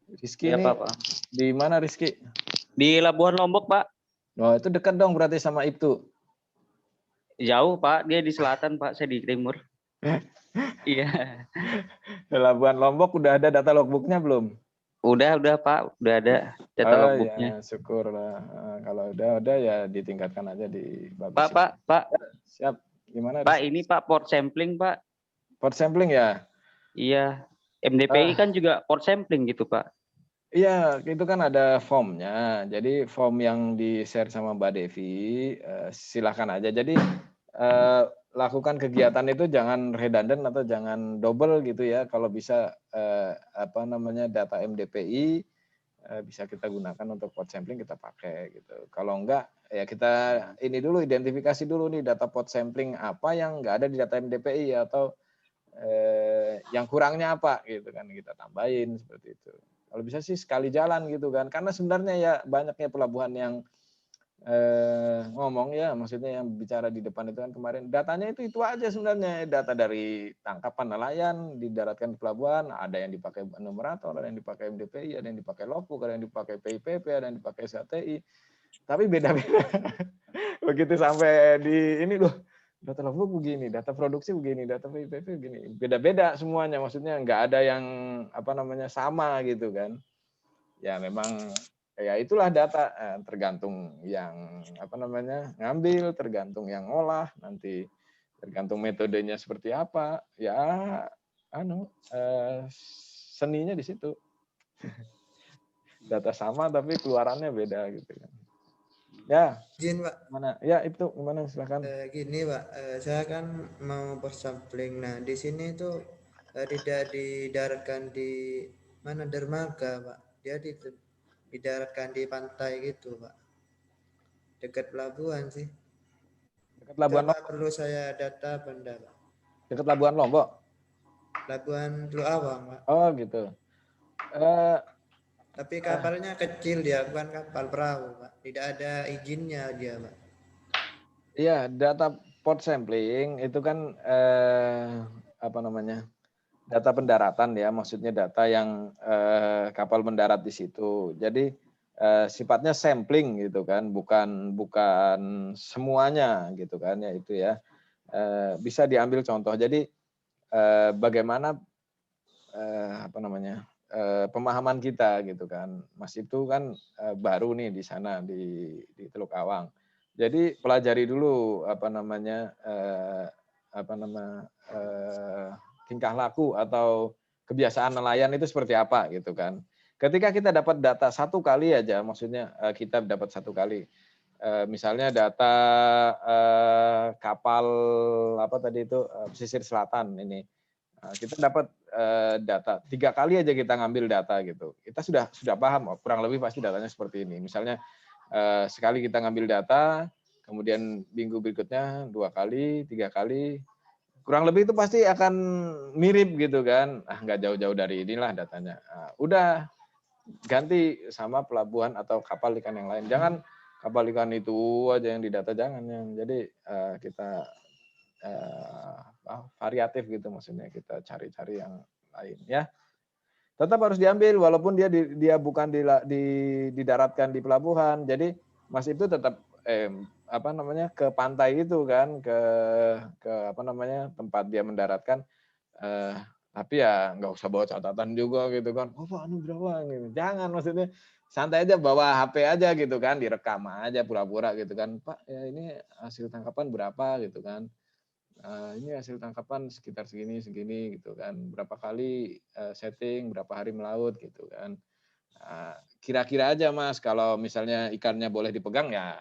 Rizky ya, ini Pak. Di mana Rizky? Di Labuan Lombok, Pak. Oh, itu dekat dong berarti sama Ibtu. Jauh, Pak. Dia di selatan, Pak. Saya di timur. Iya. Labuan Lombok udah ada data logbooknya belum? Udah, Pak. Udah ada data logbooknya. Ya, syukur lah. Kalau udah ya ditingkatkan aja di bagus. Pak. Ya, siap. Gimana? Pak, ini Pak port sampling, Pak. Port sampling ya? Iya. MDPI kan juga port sampling gitu, Pak. Iya, itu kan ada formnya. Jadi form yang di-share sama Mbak Devi, silahkan aja. Jadi lakukan kegiatan itu jangan redundant atau jangan double gitu ya. Kalau bisa data MDPI bisa kita gunakan untuk pot sampling, kita pakai gitu. Kalau enggak ya kita ini dulu, identifikasi dulu nih data pot sampling apa yang enggak ada di data MDPI atau yang kurangnya apa gitu kan, kita tambahin seperti itu. Kalau bisa sih sekali jalan gitu kan, karena sebenarnya ya banyaknya pelabuhan yang ngomong ya, maksudnya yang bicara di depan itu kan kemarin, datanya itu aja sebenarnya, data dari tangkapan nelayan didaratkan di pelabuhan, ada yang dipakai numerator, ada yang dipakai MDPI, ada yang dipakai logbook, ada yang dipakai PIPP, ada yang dipakai SATI, tapi beda-beda. Begitu sampai di ini loh, data logbook begini, data produksi begini, data PIPP begini, beda-beda semuanya, maksudnya nggak ada yang sama gitu kan. Ya memang ya itulah data, tergantung yang ngambil, tergantung yang ngolah, nanti tergantung metodenya seperti apa, ya seninya di situ. Data sama tapi keluarannya beda gitu kan. Ya, Izin Pak, mana? Ya itu gimana, silakan. gini Pak, saya kan mau bersampling. Nah di sini tuh tidak didaratkan di mana dermaga Pak, dia didaratkan di pantai gitu Pak, dekat pelabuhan sih. Dekat Pelabuhan Coba Lombok. perlu saya data benda Pak. Dekat Pelabuhan Lombok. Pelabuhan Teluk Awang Pak. Oh gitu. Tapi kapalnya kecil, dia bukan kapal perahu Pak. Tidak ada izinnya dia Pak. Iya, data port sampling itu kan data pendaratan ya, maksudnya data yang kapal mendarat di situ. Jadi sifatnya sampling gitu kan, bukan semuanya gitu kan ya itu ya. Bisa diambil contoh. Jadi bagaimana pemahaman kita gitu kan. Mas itu kan baru nih di sana di Teluk Awang. Jadi pelajari dulu tingkah laku atau kebiasaan nelayan itu seperti apa gitu kan. Ketika kita dapat data satu kali aja, maksudnya kita dapat satu kali, misalnya data kapal pesisir selatan ini, kita dapat data 3 kali aja kita ngambil data gitu, kita sudah paham kurang lebih pasti datanya seperti ini. Misalnya sekali kita ngambil data, kemudian minggu berikutnya 2 kali, 3 kali, kurang lebih itu pasti akan mirip gitu kan. Nggak jauh-jauh dari inilah datanya. Udah ganti sama pelabuhan atau kapal ikan yang lain. Jangan kapal ikan itu aja yang didata, jangan. Jadi kita variatif gitu, maksudnya kita cari-cari yang lain ya. Tetap harus diambil walaupun dia bukan didaratkan di pelabuhan. Jadi Mas itu tetap ke pantai itu kan, ke tempat dia mendaratkan, tapi ya nggak usah bawa catatan juga gitu kan. Oh Pak, berapa gitu. Jangan, maksudnya santai aja, bawa HP aja gitu kan, direkam aja pura-pura gitu kan. Pak, ya ini hasil tangkapan berapa gitu kan. Ini hasil tangkapan sekitar segini gitu kan, berapa kali setting, berapa hari melaut gitu kan. Kira-kira aja Mas, kalau misalnya ikannya boleh dipegang ya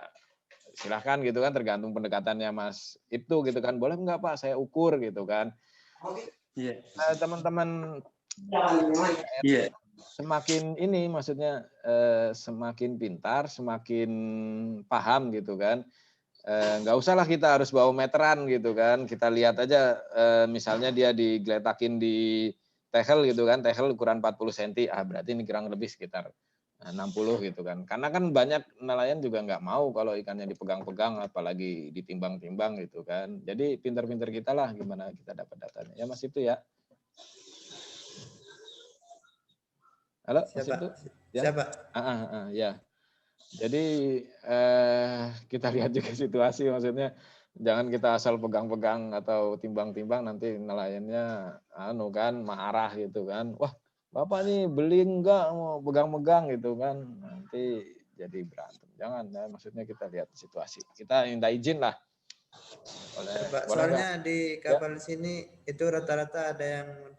silahkan gitu kan, tergantung pendekatannya Mas itu gitu kan. Boleh nggak Pak saya ukur gitu kan. Teman-teman semakin ini, maksudnya semakin pintar, semakin paham gitu kan. Nggak usahlah kita harus bawa meteran gitu kan, kita lihat aja misalnya dia digeletakin di tehel gitu kan, tehel ukuran 40 cm, berarti ini kurang lebih sekitar 60 gitu kan, karena kan banyak nelayan juga nggak mau kalau ikannya dipegang-pegang apalagi ditimbang-timbang gitu kan. Jadi pinter-pinter kita lah gimana kita dapat datanya ya Mas itu ya. Halo Mas itu ya? Siapa? Ya. Jadi kita lihat juga situasi, maksudnya jangan kita asal pegang-pegang atau timbang-timbang, nanti nelayannya marah gitu kan. Wah, Bapak nih beli enggak mau pegang-pegang gitu kan. Nanti jadi berantem. Jangan ya, maksudnya kita lihat situasi. Kita minta izin lah. Soalnya di kapal sini itu rata-rata ada yang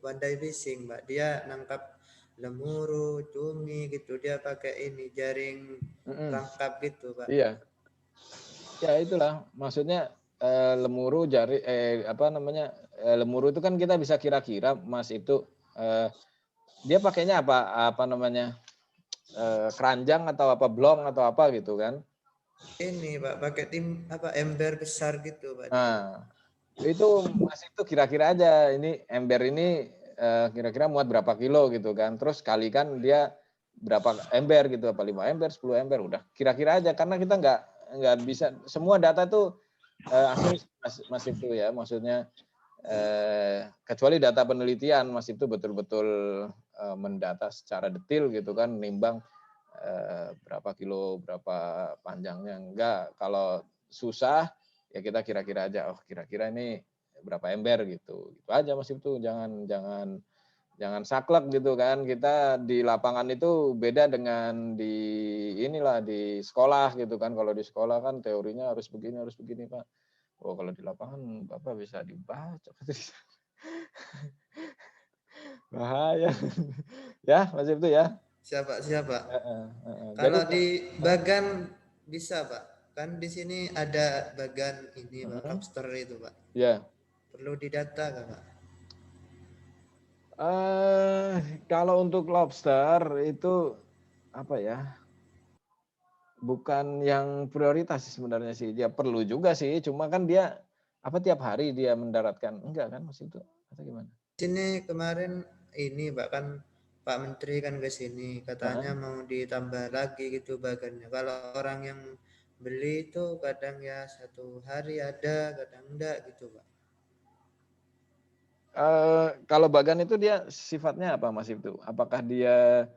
pandai fishing, Mbak. Dia nangkap lemuru, cumi gitu, dia pakai ini jaring rangkap gitu Pak. Iya. Ya itulah maksudnya lemuru jari lemuru itu kan kita bisa kira-kira Mas itu dia pakainya apa namanya keranjang atau apa blong atau apa gitu kan? Ini Pak pakai ember besar gitu Pak. Nah, itu Mas itu kira-kira aja ini ember ini kira-kira muat berapa kilo gitu kan. Terus kalikan dia berapa ember gitu, apa 5 ember, 10 ember, udah kira-kira aja karena kita nggak bisa semua data tuh asli Mas itu ya, maksudnya kecuali data penelitian Mas itu betul-betul mendata secara detail gitu kan, nimbang berapa kilo, berapa panjangnya, enggak. Kalau susah ya kita kira-kira aja, oh kira-kira ini berapa ember gitu aja Mas itu, jangan saklek gitu kan. Kita di lapangan itu beda dengan di sekolah gitu kan. Kalau di sekolah kan teorinya harus begini Pak. Oh kalau di lapangan Bapak bisa dibacok. Bahaya. Ya Mas itu ya. Siapa? Kalau Jadi, di Bagan bisa Pak. Kan di sini ada Bagan ini Pak, lobster itu Pak. ya. Perlu didata kan Pak? Kalau untuk lobster itu apa ya? Bukan yang prioritas sebenarnya sih. Dia perlu juga sih, cuma kan dia tiap hari dia mendaratkan? Enggak kan Mas itu? Atau gimana? Sini kemarin ini bahkan Pak Menteri kan ke sini katanya mau ditambah lagi gitu bagannya. Kalau orang yang beli itu kadang ya 1 hari ada, kadang enggak gitu Pak. Kalau bagan itu dia sifatnya apa Mas itu? Apakah dia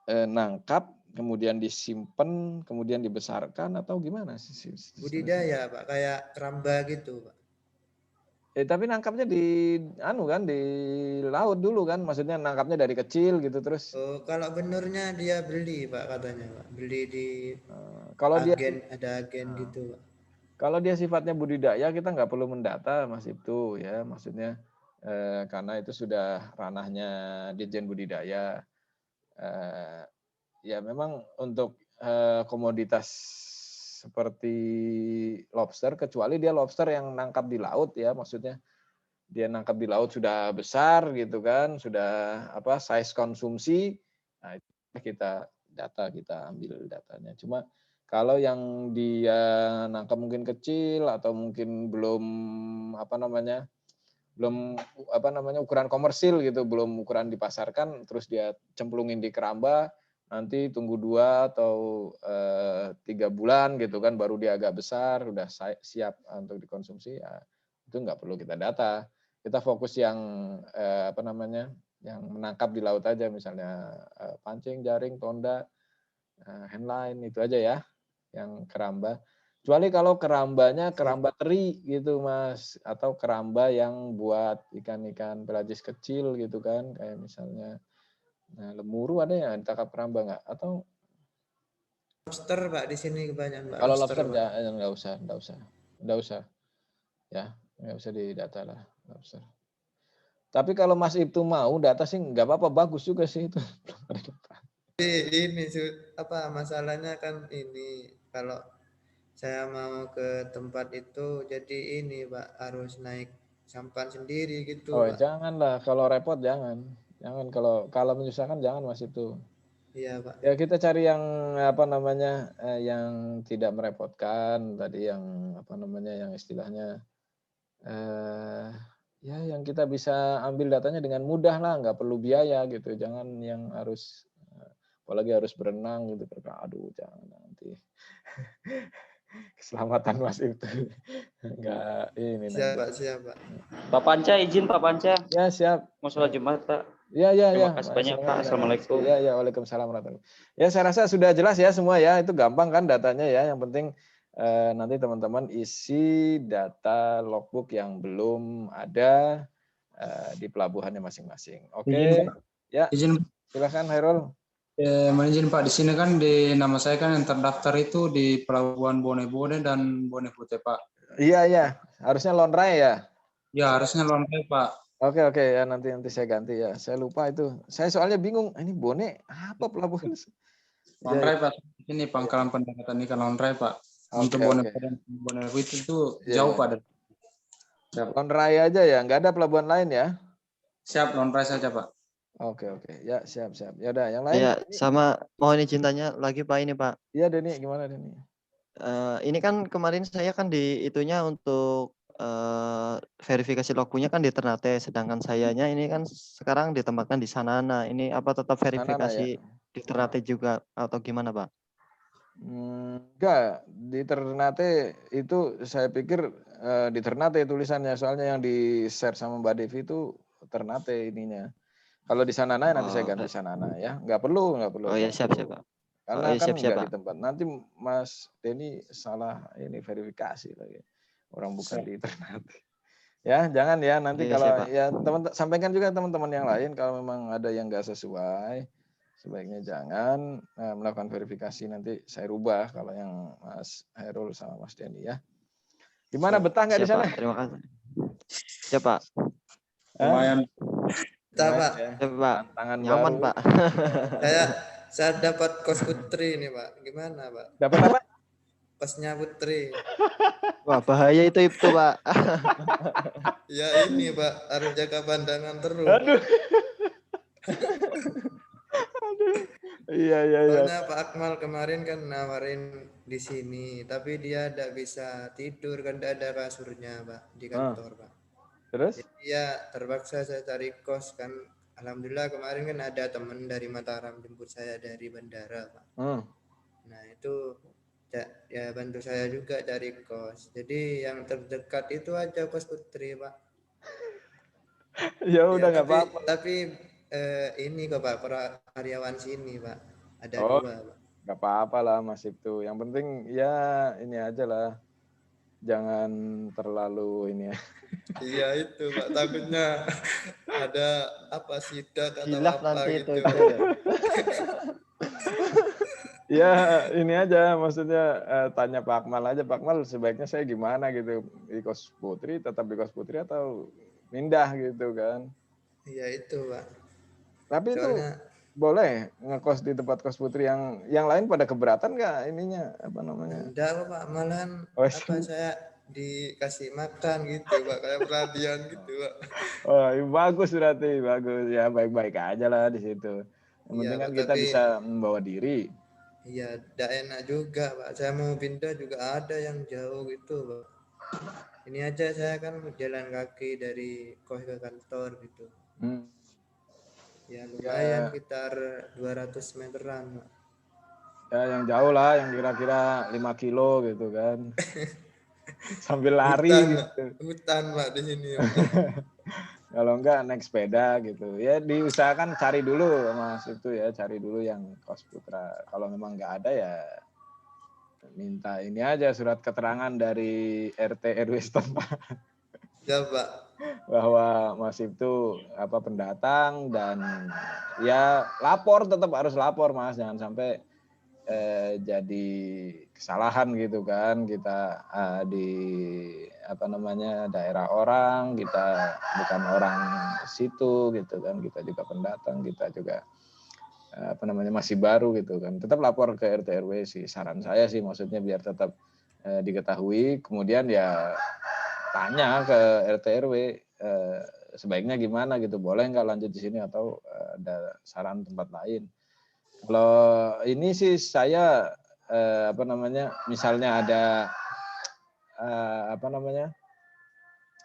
nangkap, kemudian disimpan, kemudian dibesarkan atau gimana sih? Budidaya Pak, kayak keramba gitu Pak. Tapi nangkapnya di laut dulu kan, maksudnya nangkapnya dari kecil gitu terus. Oh, kalau benurnya dia beli Pak katanya Pak, beli di kalau ada agen gitu Pak. Kalau dia sifatnya budidaya kita nggak perlu mendata Mas itu ya, maksudnya karena itu sudah ranahnya Ditjen Budidaya. Ya memang untuk komoditas seperti lobster, kecuali dia lobster yang nangkap di laut ya, maksudnya dia nangkap di laut sudah besar gitu kan, sudah size konsumsi, nah itu kita ambil datanya. Cuma kalau yang dia nangkap mungkin kecil atau mungkin belum ukuran komersil gitu, belum ukuran dipasarkan, terus dia cemplungin di keramba, nanti tunggu 2 atau 3 bulan gitu kan, baru dia agak besar, udah siap untuk dikonsumsi, ya itu nggak perlu kita data. Kita fokus yang yang menangkap di laut aja, misalnya pancing, jaring, tonda, handline, itu aja ya, yang keramba. Kecuali kalau kerambanya keramba teri gitu Mas, atau keramba yang buat ikan-ikan pelagis kecil gitu kan, kayak misalnya lemuru ada yang ditangkap keramba nggak? Atau lobster Pak di sini kebanyakan Pak. Kalau lobster nggak usah, ya nggak usah didata lah lobster. Tapi kalau Mas itu mau data sih nggak apa-apa, bagus juga sih itu. Ini masalahnya kan ini kalau saya mau ke tempat itu jadi ini Pak harus naik sampan sendiri gitu. Oh Pak. Janganlah, kalau repot jangan kalau menyusahkan jangan Mas itu. Iya Pak. Ya kita cari yang yang tidak merepotkan tadi, yang yang istilahnya ya yang kita bisa ambil datanya dengan mudah lah, nggak perlu biaya gitu. Jangan yang harus apalagi harus berenang gitu, aduh jangan, nanti keselamatan Mas itu nggak ini. Siap Pak. Pak Panca, izin Pak Panca. Ya siap. Mau sholat Jumat Pak. Ya. Terima kasih banyak Pak. Assalamualaikum. Ya, waalaikumsalam warahmatullahi wabarakatuh. Ya saya rasa sudah jelas ya semua ya, itu gampang kan datanya ya. Yang penting nanti teman-teman isi data logbook yang belum ada di pelabuhannya masing-masing. Oke. Ya. Izin. Silakan Hairul. Izin Pak, di sini kan di nama saya kan yang terdaftar itu di Pelabuhan Bone dan Bone Putih Pak. Iya. Harusnya Lonrai ya? Ya, harusnya Lonrai Pak. Oke ya, nanti saya ganti ya. Saya lupa itu. Saya soalnya bingung, ini Bone apa pelabuhan? Lonrai Pak. Ini pangkalan pendaratan ikan Lonrai Pak. Untuk Oke, oke. Boneko dan Boneko itu tuh Iya, jauh iya. pada. Siap, Lonrai aja ya, nggak ada pelabuhan lain ya? siap Lonrai saja Pak. Oke, oke. Ya, siap, siap. Ya udah, yang lain. Ya, sama mohon izin tanya lagi Pak ini Pak. Iya, Denny, gimana Denny? Ini kan kemarin saya kan di itunya untuk verifikasi logbooknya kan di Ternate, sedangkan sayanya ini kan sekarang ditempatkan di Sanana. Ini apa tetap Sanana verifikasi ya? di Ternate juga atau gimana Pak? Enggak, di Ternate itu saya pikir di Ternate tulisannya, soalnya yang di-share sama Mbak Devi itu Ternate ininya. Kalau di Sanana nanti saya ganti Sanana ya. Nggak perlu Oh ya nggak siap perlu. Pak. Karena iya, kan siap nggak Pak. di tempat. Nanti Mas Denny salah ini verifikasi lagi. Orang bukan di Ternate. Ya, jangan ya. Nanti Iya, kalau siap, Pak. ya sampaikan juga teman-teman yang lain kalau memang ada yang nggak sesuai, sebaiknya jangan melakukan verifikasi. Nanti saya rubah kalau yang Mas Hairul sama Mas Denny ya. Gimana, betah nggak di Siap sana? Pak, terima kasih. Siap Pak. Lumayan. Kita, Lumayan Pak. ya. Siap Pak. Tantangan Nyaman baru. Pak. Saya dapat kos Putri nih Pak. Gimana Pak? Dapat apa? Kosnya Putri. Wah bahaya itu Pak. Ya ini Pak, harus jaga pandangan terus. Aduh. Iya. Soalnya Pak Akmal kemarin kan nawarin di sini, tapi dia tidak bisa tidur kan tidak ada kasurnya Pak di kantor Pak. Terus? Jadi ya terpaksa saya cari kos kan. Alhamdulillah kemarin kan ada teman dari Mataram jemput saya dari bandara Pak. Nah itu ya bantu saya juga cari kos. Jadi yang terdekat itu aja kos Putri Pak. Ya udah nggak apa-apa. Tapi ini kok Pak, karyawan sini Pak. Ada 2 Pak. Nggak apa-apa lah Mas itu. Yang penting ya ini aja lah. Jangan terlalu ini ya. Iya itu Pak, takutnya ada apa sidak atau Hilaf apa nanti gitu. itu. Ya ini aja maksudnya tanya Pak Akmal aja. Pak Akmal sebaiknya saya gimana gitu. Di kos Putri, tetap di kos Putri atau pindah gitu kan. Iya itu Pak. Tapi soalnya, itu boleh ngekos di tempat kos Putri yang lain pada keberatan nggak ininya apa namanya? Enggak Pak, malahan saya dikasih makan gitu Pak, kayak perhatian gitu Pak. Oh bagus berarti, bagus ya, baik-baik aja lah di situ. Yang penting kan kita bisa membawa diri. Iya, tidak enak juga Pak. Saya mau pindah juga ada yang jauh gitu Pak. Ini aja saya kan jalan kaki dari kos ke kantor gitu. Ya lumayan sekitar 200 meteran Pak. Ya yang jauh lah, yang kira-kira 5 kilo gitu kan. Sambil lari gitu. Hutan Pak di sini. Kalau enggak naik sepeda gitu. Ya diusahakan cari dulu Mas itu ya, cari dulu yang kos Putra. Kalau memang enggak ada ya minta ini aja surat keterangan dari RT RW setempat. Ya Pak. Bahwa Mas itu apa pendatang dan ya lapor, tetap harus lapor Mas, jangan sampai jadi kesalahan gitu kan, kita di apa namanya daerah orang, kita bukan orang situ gitu kan, kita juga pendatang, kita juga apa namanya masih baru gitu kan, tetap lapor ke RT RW sih, saran saya sih, maksudnya biar tetap diketahui, kemudian ya tanya ke RT RW sebaiknya gimana gitu, boleh nggak lanjut di sini atau ada saran tempat lain. Kalau ini sih saya apa namanya, misalnya ada apa namanya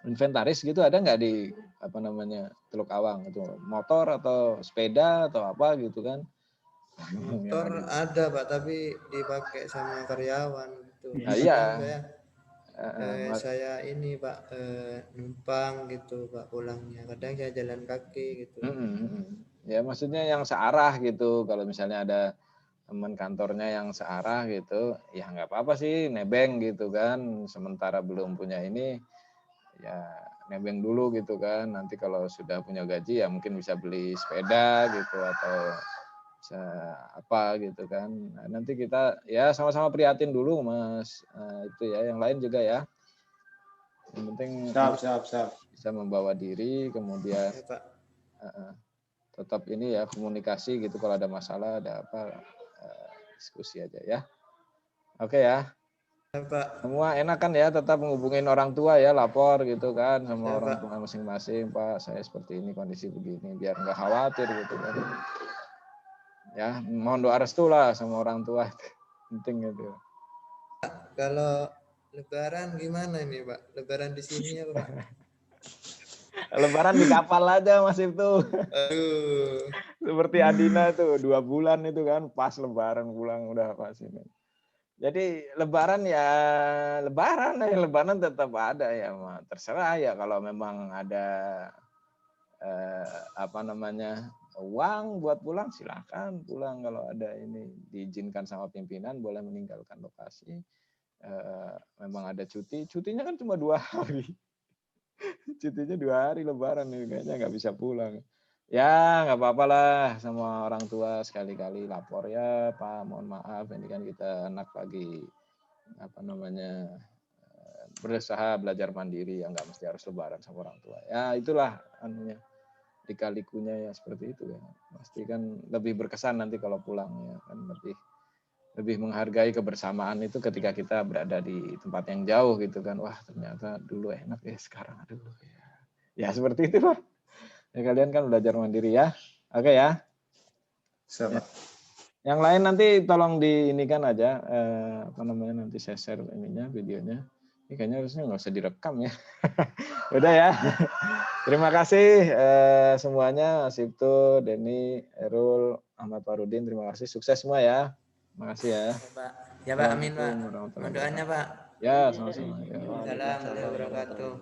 inventaris gitu, ada nggak di apa namanya Teluk Awang itu, motor atau sepeda atau apa gitu kan? Motor ada Pak, tapi dipakai sama karyawan gitu. Nah, iya. Saya ini Pak numpang gitu Pak pulangnya, kadang saya jalan kaki gitu. Ya maksudnya yang searah gitu, kalau misalnya ada teman kantornya yang searah gitu, ya nggak apa-apa sih nebeng gitu kan, sementara belum punya ini ya nebeng dulu gitu kan, nanti kalau sudah punya gaji ya mungkin bisa beli sepeda gitu atau bisa apa gitu kan. Nah, nanti kita ya sama-sama prihatin dulu Mas, itu ya, yang lain juga ya, yang penting siap. bisa membawa diri, kemudian tetap ini ya komunikasi gitu, kalau ada masalah ada apa diskusi aja ya. Oke ya. Pak. Semua enak kan ya, tetap menghubungin orang tua ya, lapor gitu kan sama Ya, orang Pak. tua masing-masing, Pak saya seperti ini, kondisi begini, biar nggak khawatir gitu kan. Ya, mohon doa restu lah sama orang tua, penting gitu. Kalau Lebaran gimana ini Pak? Lebaran di sini apa Pak? Lebaran di kapal aja Mas itu. Aduh. Seperti Adina tuh 2 bulan itu kan pas Lebaran pulang udah pas ini. Jadi Lebaran ya Lebaran tetap ada ya, terserah ya kalau memang ada uang buat pulang silakan pulang, kalau ada ini diizinkan sama pimpinan boleh meninggalkan lokasi. Memang ada cutinya kan cuma 2 hari. Cutinya 2 hari Lebaran nih, kayaknya nggak bisa pulang. Ya nggak apa-apa lah sama orang tua sekali-kali lapor ya Pak, mohon maaf ini kan kita anak lagi berusaha belajar mandiri ya, nggak mesti harus Lebaran sama orang tua. Ya itulah anunya lika-likunya ya seperti itu ya. Pasti kan lebih berkesan nanti kalau pulang ya kan, lebih menghargai kebersamaan itu ketika kita berada di tempat yang jauh gitu kan. Wah ternyata dulu enak ya, sekarang aduh ya. Ya seperti itu Pak. Ya kalian kan belajar mandiri ya. Oke ya. Siapa? Yang lain nanti tolong diinikan aja nanti saya share ininya videonya. Ini kayaknya harusnya nggak usah direkam ya. Udah ya. Terima kasih semuanya, Mas Ibtu, Denny, Erul, Ahmad Farudin, terima kasih. Sukses semua ya. Terima kasih ya. Ya Pak, amin Pak. Assalamualaikum warahmatullahi Mohon doanya Pak. Ya, sama-sama. Ya. Assalamualaikum warahmatullahi wabarakatuh.